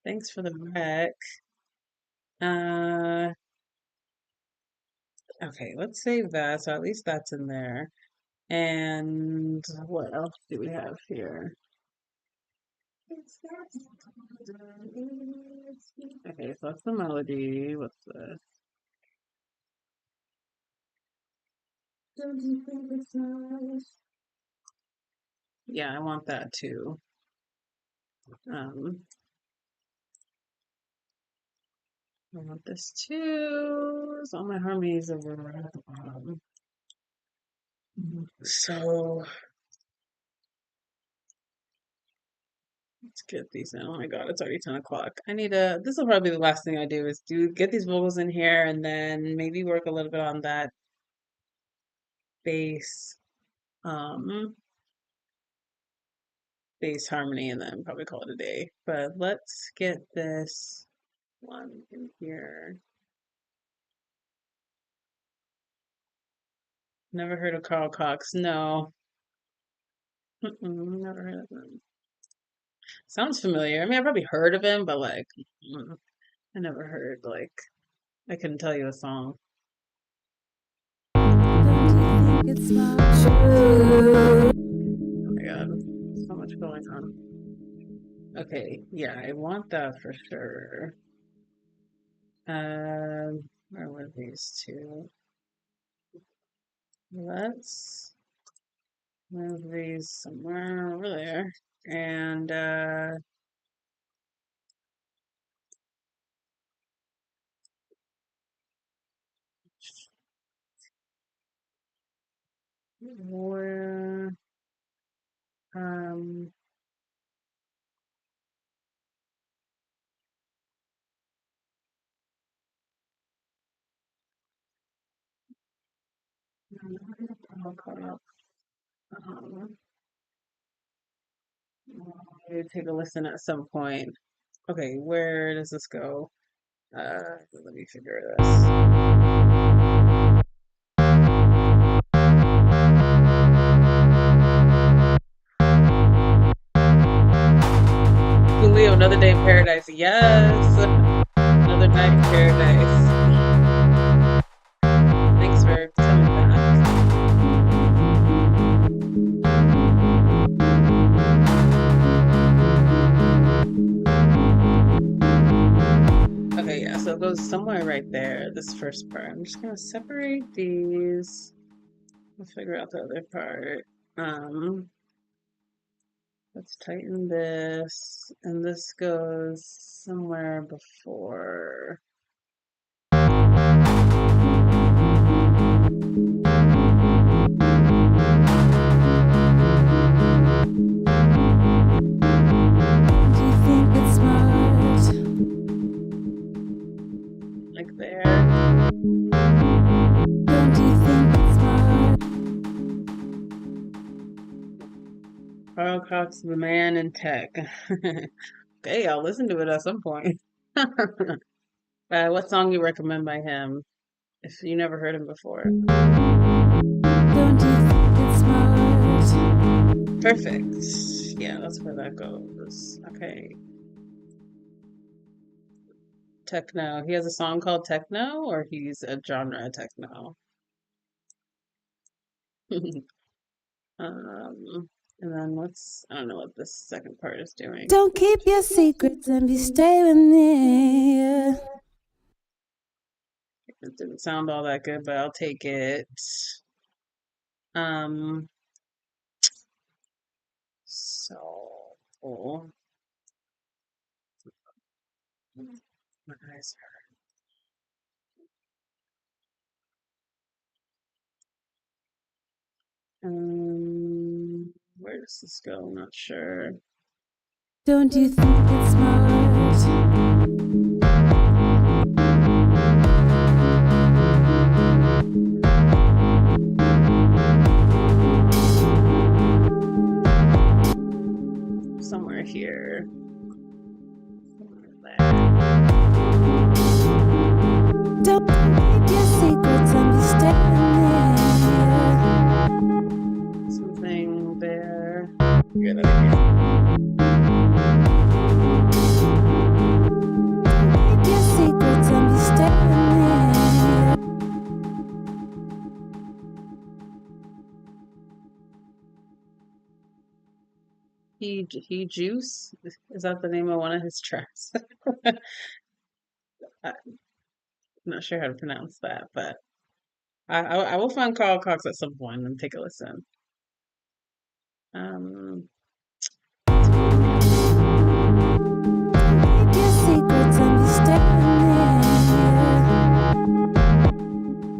thanks for the rec. Okay, let's save that. So at least that's in there. And what else do we have here? Okay, so that's the melody. What's this? Don't you think it's nice? Yeah, I want that too. I want this too. So all my harmonies are at the bottom. So let's get these in. Oh my god, it's already 10 o'clock. I need to, this will probably be the last thing I do is get these vocals in here and then maybe work a little bit on that bass, bass harmony and then probably call it a day. But let's get this one in here. Never heard of Carl Cox. No. Never heard of him. Sounds familiar. I mean, I probably heard of him, but like, I never heard, like, I couldn't tell you a song. Don't you think it's not true? Oh my god, so much going on. Okay, yeah, I want that for sure. Where were these two? Let's move these somewhere over there. And where I'll take a listen at some point. Okay, where does this go? Let me figure this. Julio, Another Day in Paradise. Yes, Another Night in Paradise. Thanks for coming back. Okay, yeah, so it goes somewhere right there, this first part. I'm just gonna separate these. We'll figure out the other part. Let's tighten this, and this goes somewhere before. Do you think it's smart? Like there. Don't you think it's smart? Carl Cox, the man in tech. Okay, I'll listen to it at some point. What song you recommend by him? If you never heard him before. Don't you think it's smart? Perfect. Yeah, that's where that goes. Okay. Techno. He has a song called Techno, or he's a genre of techno? And then I don't know what this second part is doing. Don't keep your secrets and be stay with me. It didn't sound all that good, but I'll take it. So my eyes hurt. Where does this go? I'm not sure. Don't you think it's smart? here. Don't keep your secrets and be staying Something there. Good idea. Keep your secrets and be staying He Juice? Is that the name of one of his tracks? I'm not sure how to pronounce that, but I will find Carl Cox at some point and take a listen. Um, Keep your secrets and be staying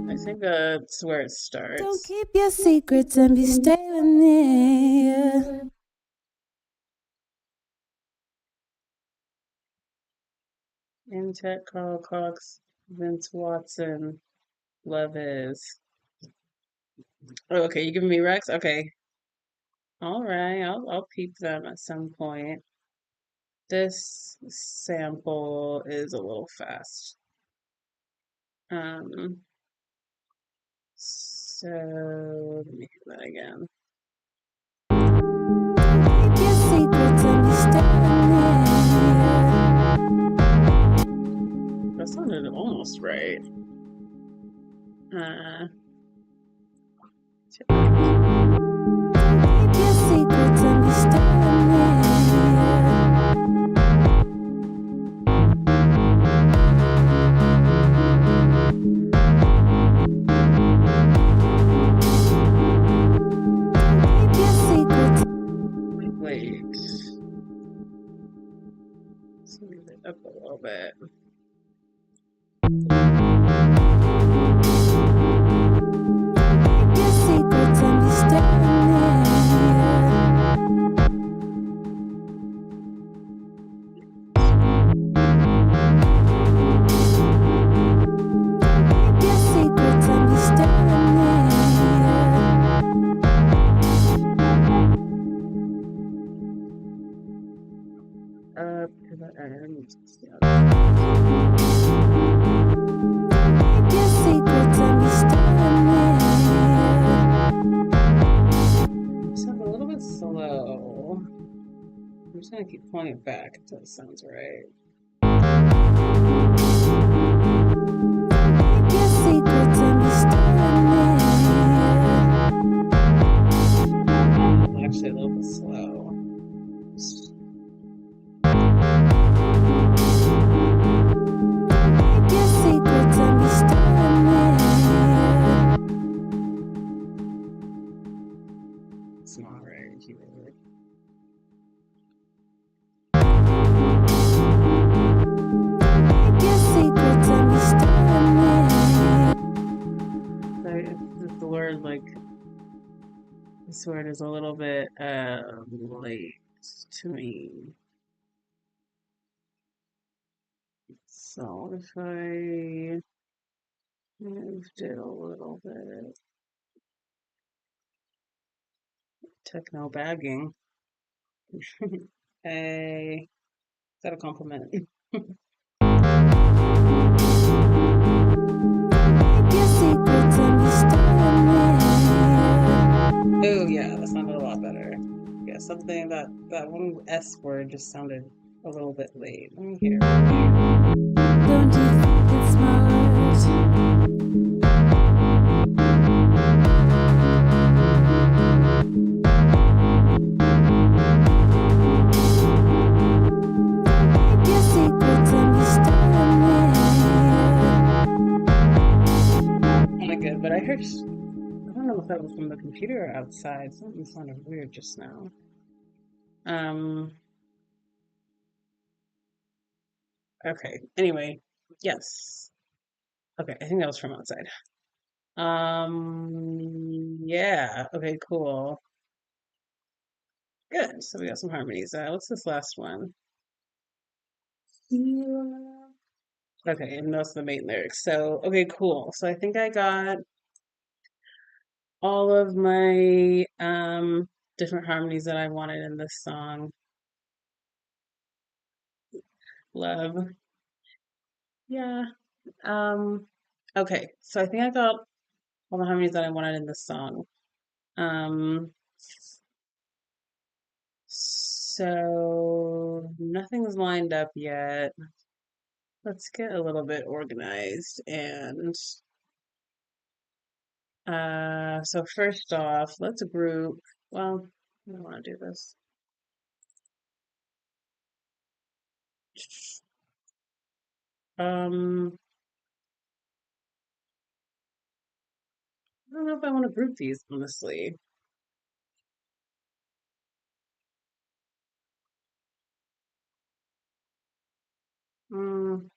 I think that's where it Don't starts. keep your secrets and be staying near. Intech, Carl Cox, Vince Watson, Levis. Oh, okay, you giving me Rex? Okay. All right, I'll peep them at some point. This sample is a little fast. So let me do that again. Keep your secrets and be staying That sounded almost right. Keep your secrets and be staying Keep your secrets. Wait. Let's move it up a little bit. Keep your secrets and be staying Keep your secrets and be staying Up to the end. Keep your secrets and be staying Sounds a little bit slow. I'm just gonna keep pulling it back until it sounds right. Keep your secrets and be staying Actually, a little bit slow. Keep your secrets and be staying It's not right here. Keep your secrets and be staying The word like this word is a little bit late to me. So if I moved it a little bit, techno bagging. Hey, is that a compliment? Keep your secrets and be staying Oh yeah, that sounded a lot better. Yeah, something that one S word just sounded a little bit late. Let me hear. Don't you think it's smart? Keep your secrets and be staying Kind of good, but I heard. I don't know if that was from the computer or outside. Something sounded weird just now. Okay. Anyway, yes. Okay, I think that was from outside. Yeah. Okay, cool. Good. So we got some harmonies. What's this last one? Yeah. Okay, and those are the main lyrics. So, okay, cool. So I think I got all of my different harmonies that I wanted in this song. Love. Yeah. Um, okay, so I think I got all the harmonies that I wanted in this song. Um, so nothing's lined up yet. Let's get a little bit organized and so first off, let's group. Well, I don't want to do this. Um, I don't know if I want to group these, honestly. Mm,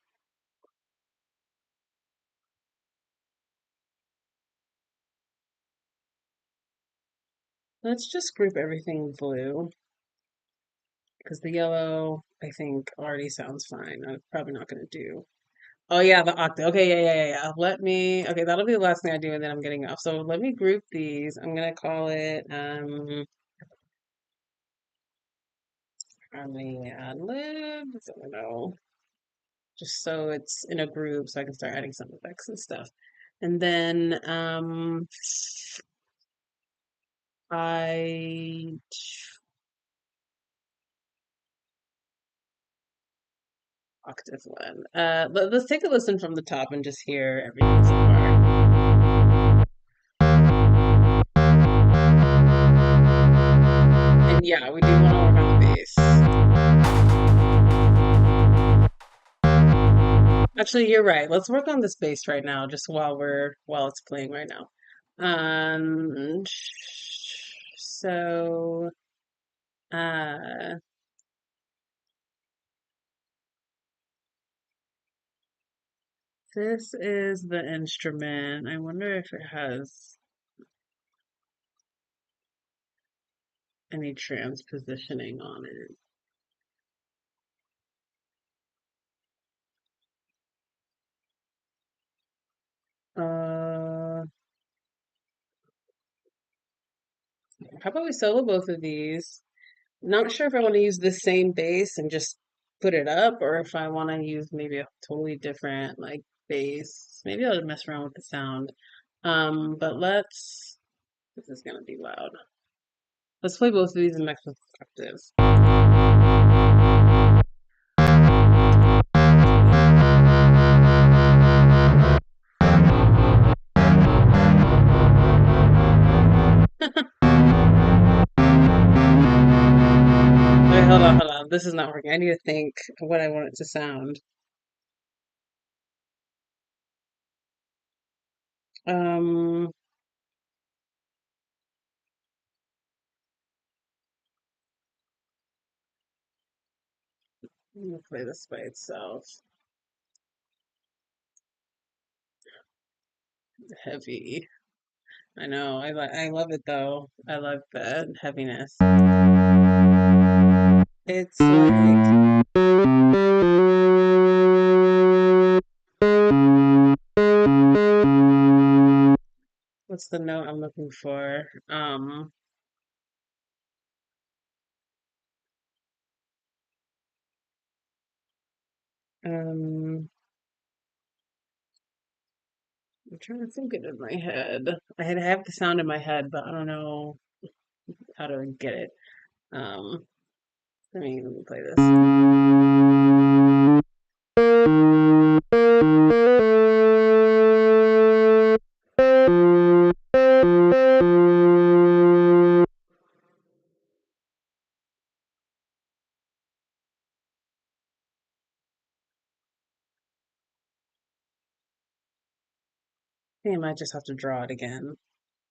let's just group everything blue because the yellow, I think, already sounds fine. I'm probably not going to do. Oh yeah, the octave. Okay, yeah. Let me. Okay, that'll be the last thing I do, and then I'm getting off. So let me group these. I'm gonna call it harmony ad libs. I don't know, just so it's in a group, so I can start adding some effects and stuff. And then I octave one. Let's take a listen from the top and just hear everything so far. And yeah, we do want to work on the bass. Actually, you're right. Let's work on this bass right now, just while it's playing right now. Um, so uh, this is the instrument. I wonder if it has any transpositioning on it. Uh, how about we solo both of these? Not sure if I want to use the same bass and just put it up, or if I want to use maybe a totally different like bass. Maybe I'll mess around with the sound. But let's. This is gonna be loud. Let's play both of these in mixed with octaves. Wait, hold on. This is not working. I need to think of what I want it to sound. Um, I'm gonna play this by itself. Heavy. I know. I love it though. I love the heaviness. It's like what's the note I'm looking for? Um, I'm trying to think it in my head. I have the sound in my head, but I don't know how to get it. Um, let me play this. I think I might just have to draw it again.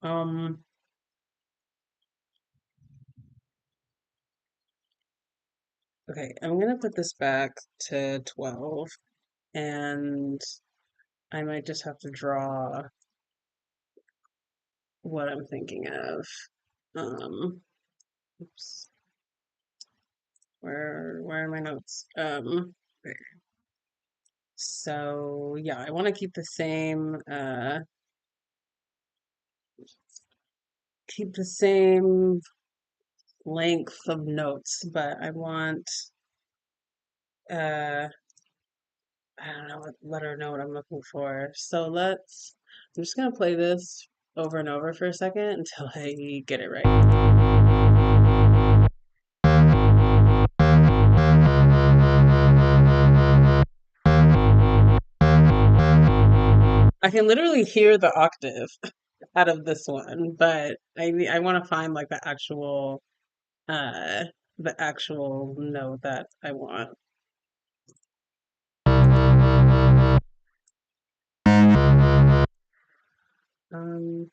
Um, okay, I'm gonna put this back to 12, and I might just have to draw what I'm thinking of. Oops, where are my notes? There. So yeah, I want to keep the same length of notes, but I want uh, I don't know what letter note I'm looking for. I'm just gonna play this over and over for a second until I get it right. I can literally hear the octave out of this one, but I want to find like uh the actual note that I want. Um,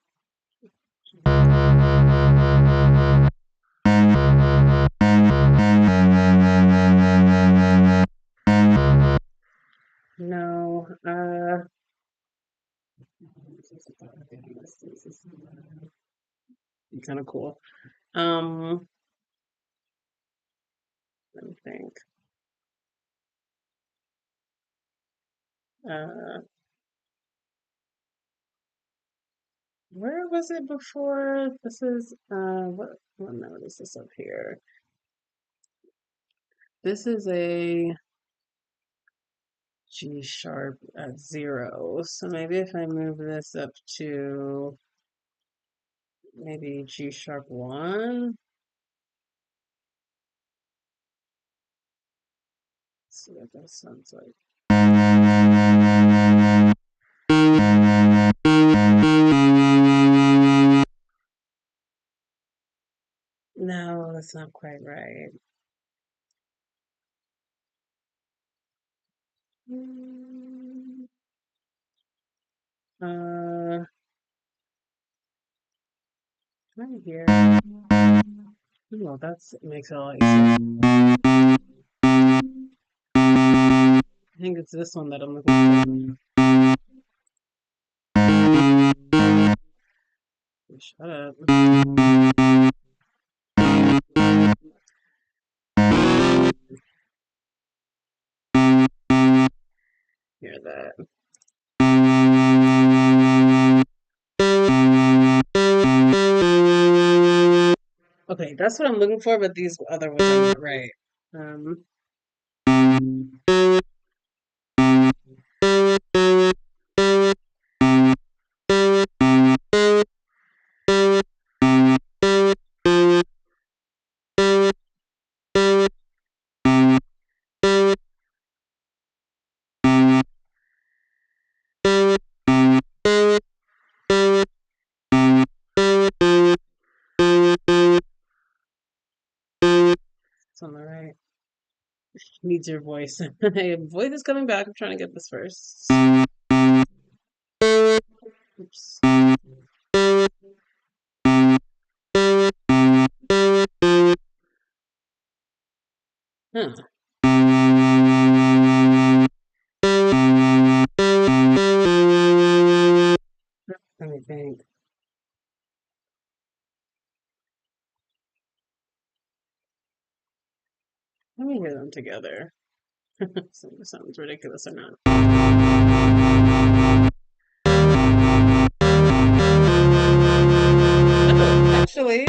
no, this is kind of cool. Um, let me think. Uh, where was it before? This is what note is this up here? This is a G sharp at 0. So maybe if I move this up to maybe G sharp 1. Let's see what that sounds like. No, that's not quite right. Mm, right here. Well, that's makes it a lot easier. I think it's this one that I'm looking for. Shut up. Hear that. Okay, that's what I'm looking for, but these other ones are not right. Um, it's on the right. Needs your voice. Your voice is coming back. I'm trying to get this first. Oops. Huh. Let me think. Let me hear them together. Sounds ridiculous or not. Oh, actually,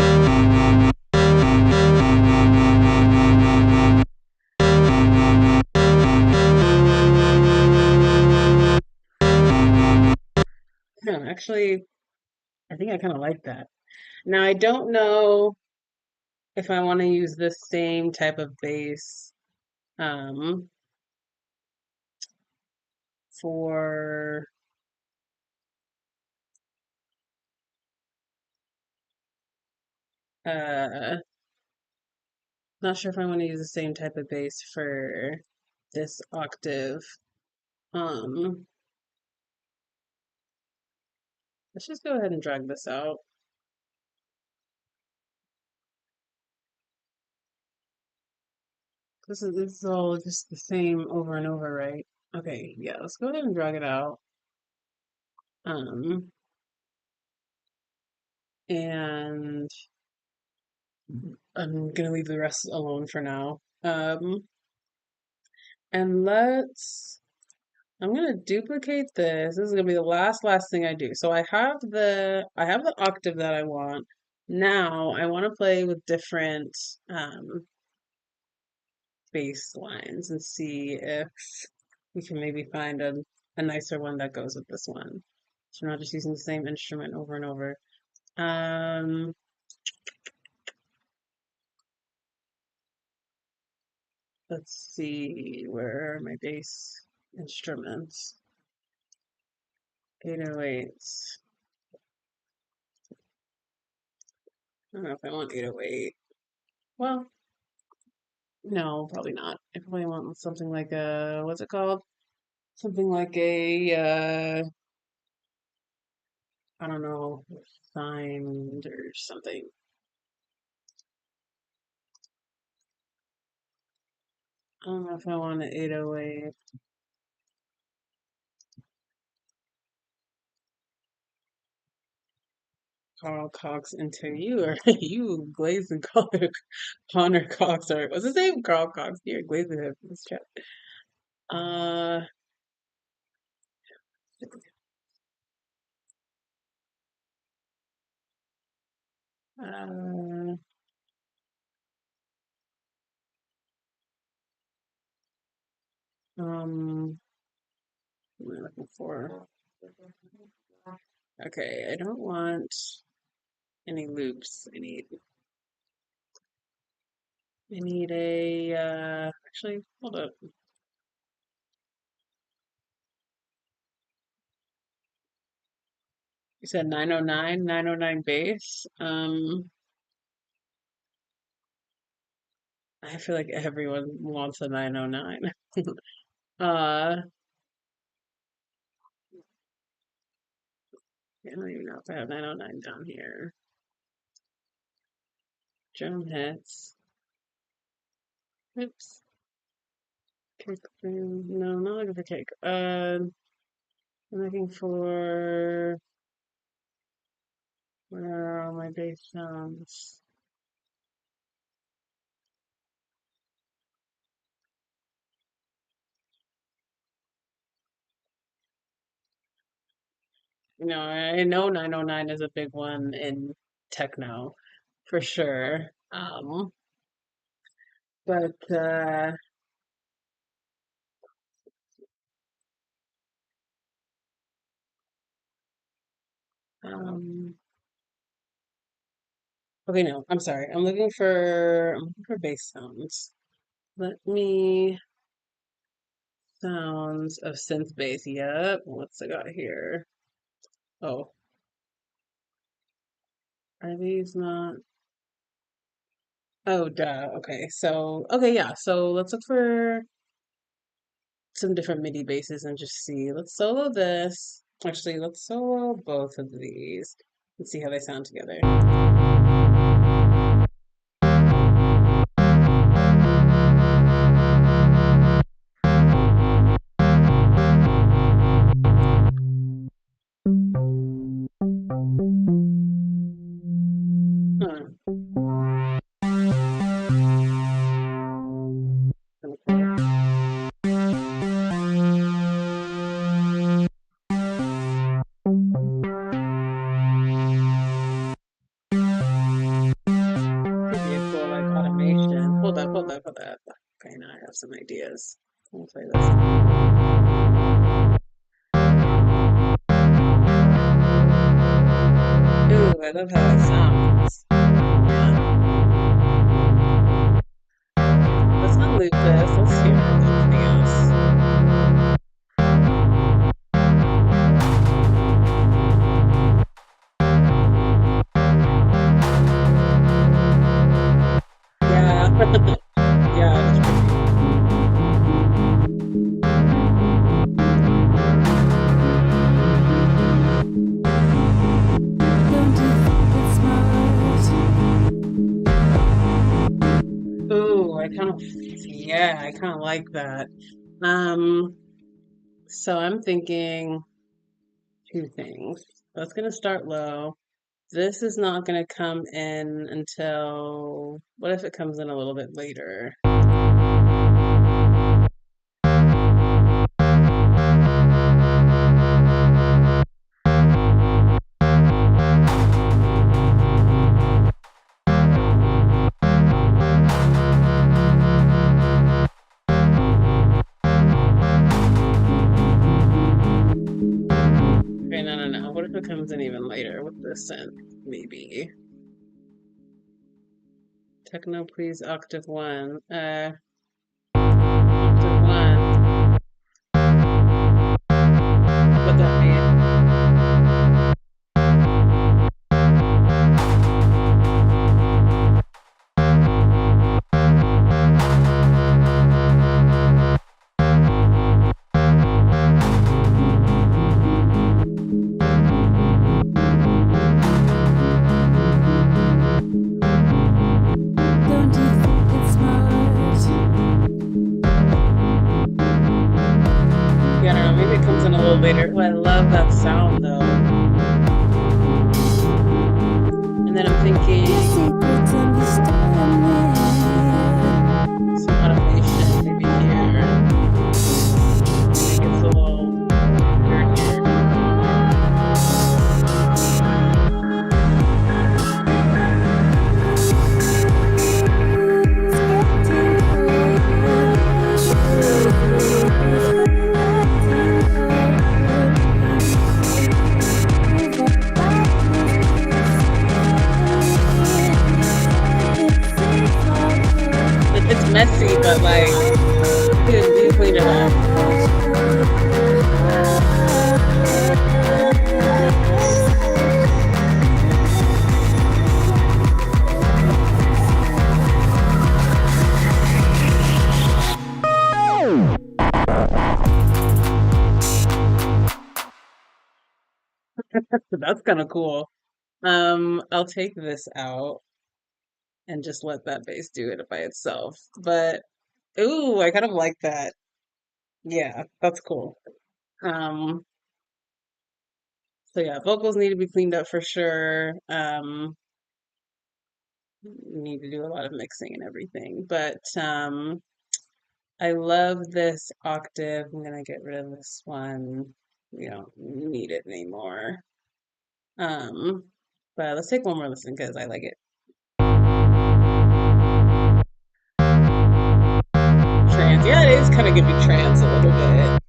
actually, I think I kind of like that. Now, I don't know if I want to use this same type of bass um, for not sure if I want to use the same type of bass for this octave. Um, let's just go ahead and drag this out. This is all just the same over and over, right? Okay, yeah, let's go ahead and drag it out. Um, and I'm gonna leave the rest alone for now. And I'm gonna duplicate this. This is gonna be the last thing I do. So I have the octave that I want. Now I want to play with different bass lines and see if we can maybe find a nicer one that goes with this one. So we're not just using the same instrument over and over. Let's see, where are my bass instruments? 808s. I don't know if I want 808. Well, no, probably not. I probably want something like a, what's it called? Something like a, I don't know, refined or something. I don't know if I want an 808. Carl Cox into you, or you glazing Connor Cox, or what's his name? Carl Cox. You're glazing him in this chat. Uh, uh, what am I looking for? Okay, I don't want any loops. I need a, actually, hold up. You said 909 bass. I feel like everyone wants a 909. Uh, I don't even know if I have 909 down here. Drum hits. Oops. Cake room. No, I'm not looking for cake. I'm looking for, where are all my bass sounds? You know, I know 909 is a big one in techno for sure. But um okay, no, I'm sorry. I'm looking for bass sounds. Let me sounds of synth bass. Yep. What's I got here? Oh, are these not? Oh, duh. Okay. So, okay, yeah. So let's look for some different MIDI basses and just see. Let's solo this. Actually, let's solo both of these and see how they sound together. Huh. Could be a cool like automation. Hold up. Okay, now I have some ideas. I'll play this. Ooh, I love how it sounds. Yeah. Let's unloop this. Let's hear something else. Yeah. Yeah, it's pretty. Don't you think it's smart? Ooh, yeah, I kind of like that. So I'm thinking two things. That's gonna start low. This is not gonna come in until, what if it comes in a little bit later? comes in even later with the synth, maybe. Techno, please, octave 1. Octave 1. What that mean? Don't you think it's smart? Yeah, I don't know, maybe it comes in a little later. Oh, I love that sound though. And then I'm Your thinking secrets understand me. some automation maybe here. Maybe it gets a little weird here. It's messy, but like you clean it up. That's kind of cool. I'll take this out and just let that bass do it by itself. But ooh, I kind of like that. Yeah, that's cool. Um, so yeah, vocals need to be cleaned up for sure. Need to do a lot of mixing and everything. But I love this octave. I'm gonna get rid of this one. We don't need it anymore. But let's take one more listen because I like it. Trance. Yeah, it is kind of giving trance a little bit.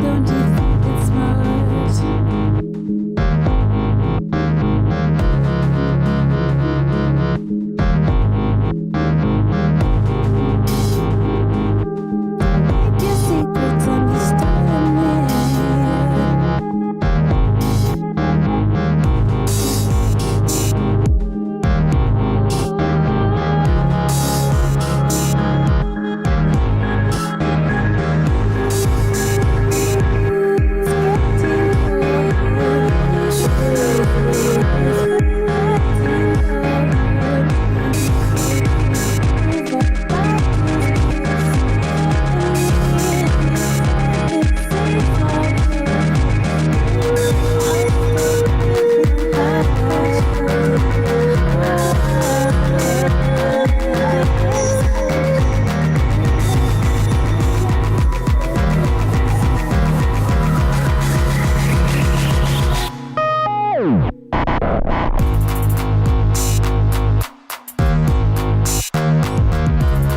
Don't you think it's smart? Make your secrets understand me.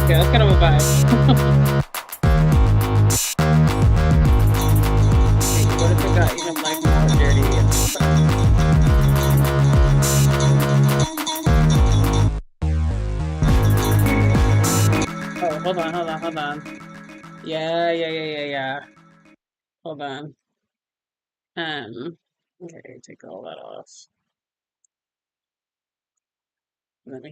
Yeah, that's kind of a vibe. What if it got even like more dirty and stuff? Oh, hold on. Yeah. Hold on. Okay, take all that off. Let me.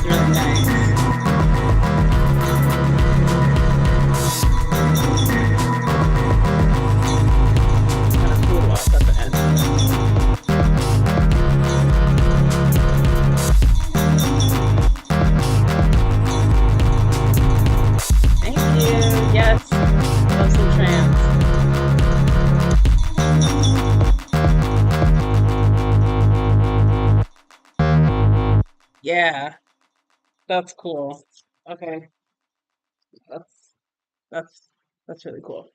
really nice. Kind of cool off at the end. Thank you. Yes. Love some trance. Yeah, that's cool. Okay. That's that's that's really cool.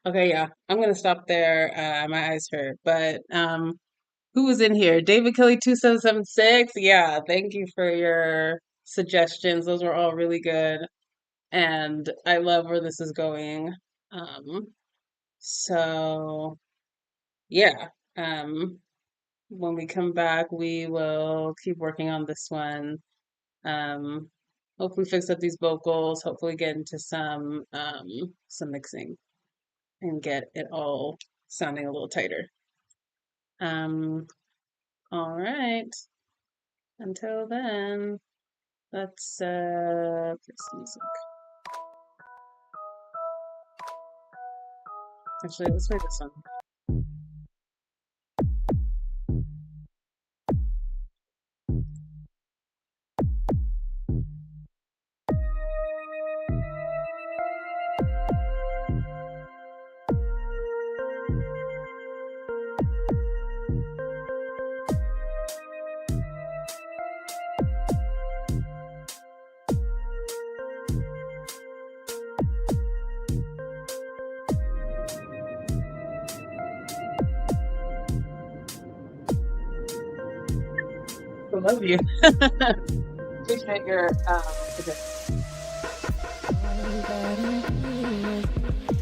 Okay, yeah. I'm gonna stop there. My eyes hurt. But who was in here? David Kelly 2776. Yeah, thank you for your suggestions. Those were all really good. And I love where this is going. Um, so yeah. Um, when we come back, we will keep working on this one. Um, hopefully fix up these vocals, hopefully get into some mixing and get it all sounding a little tighter. Um, all right. Until then, let's play some music. Actually, let's play this one. I love you. Appreciate your suggestions. All you gotta do is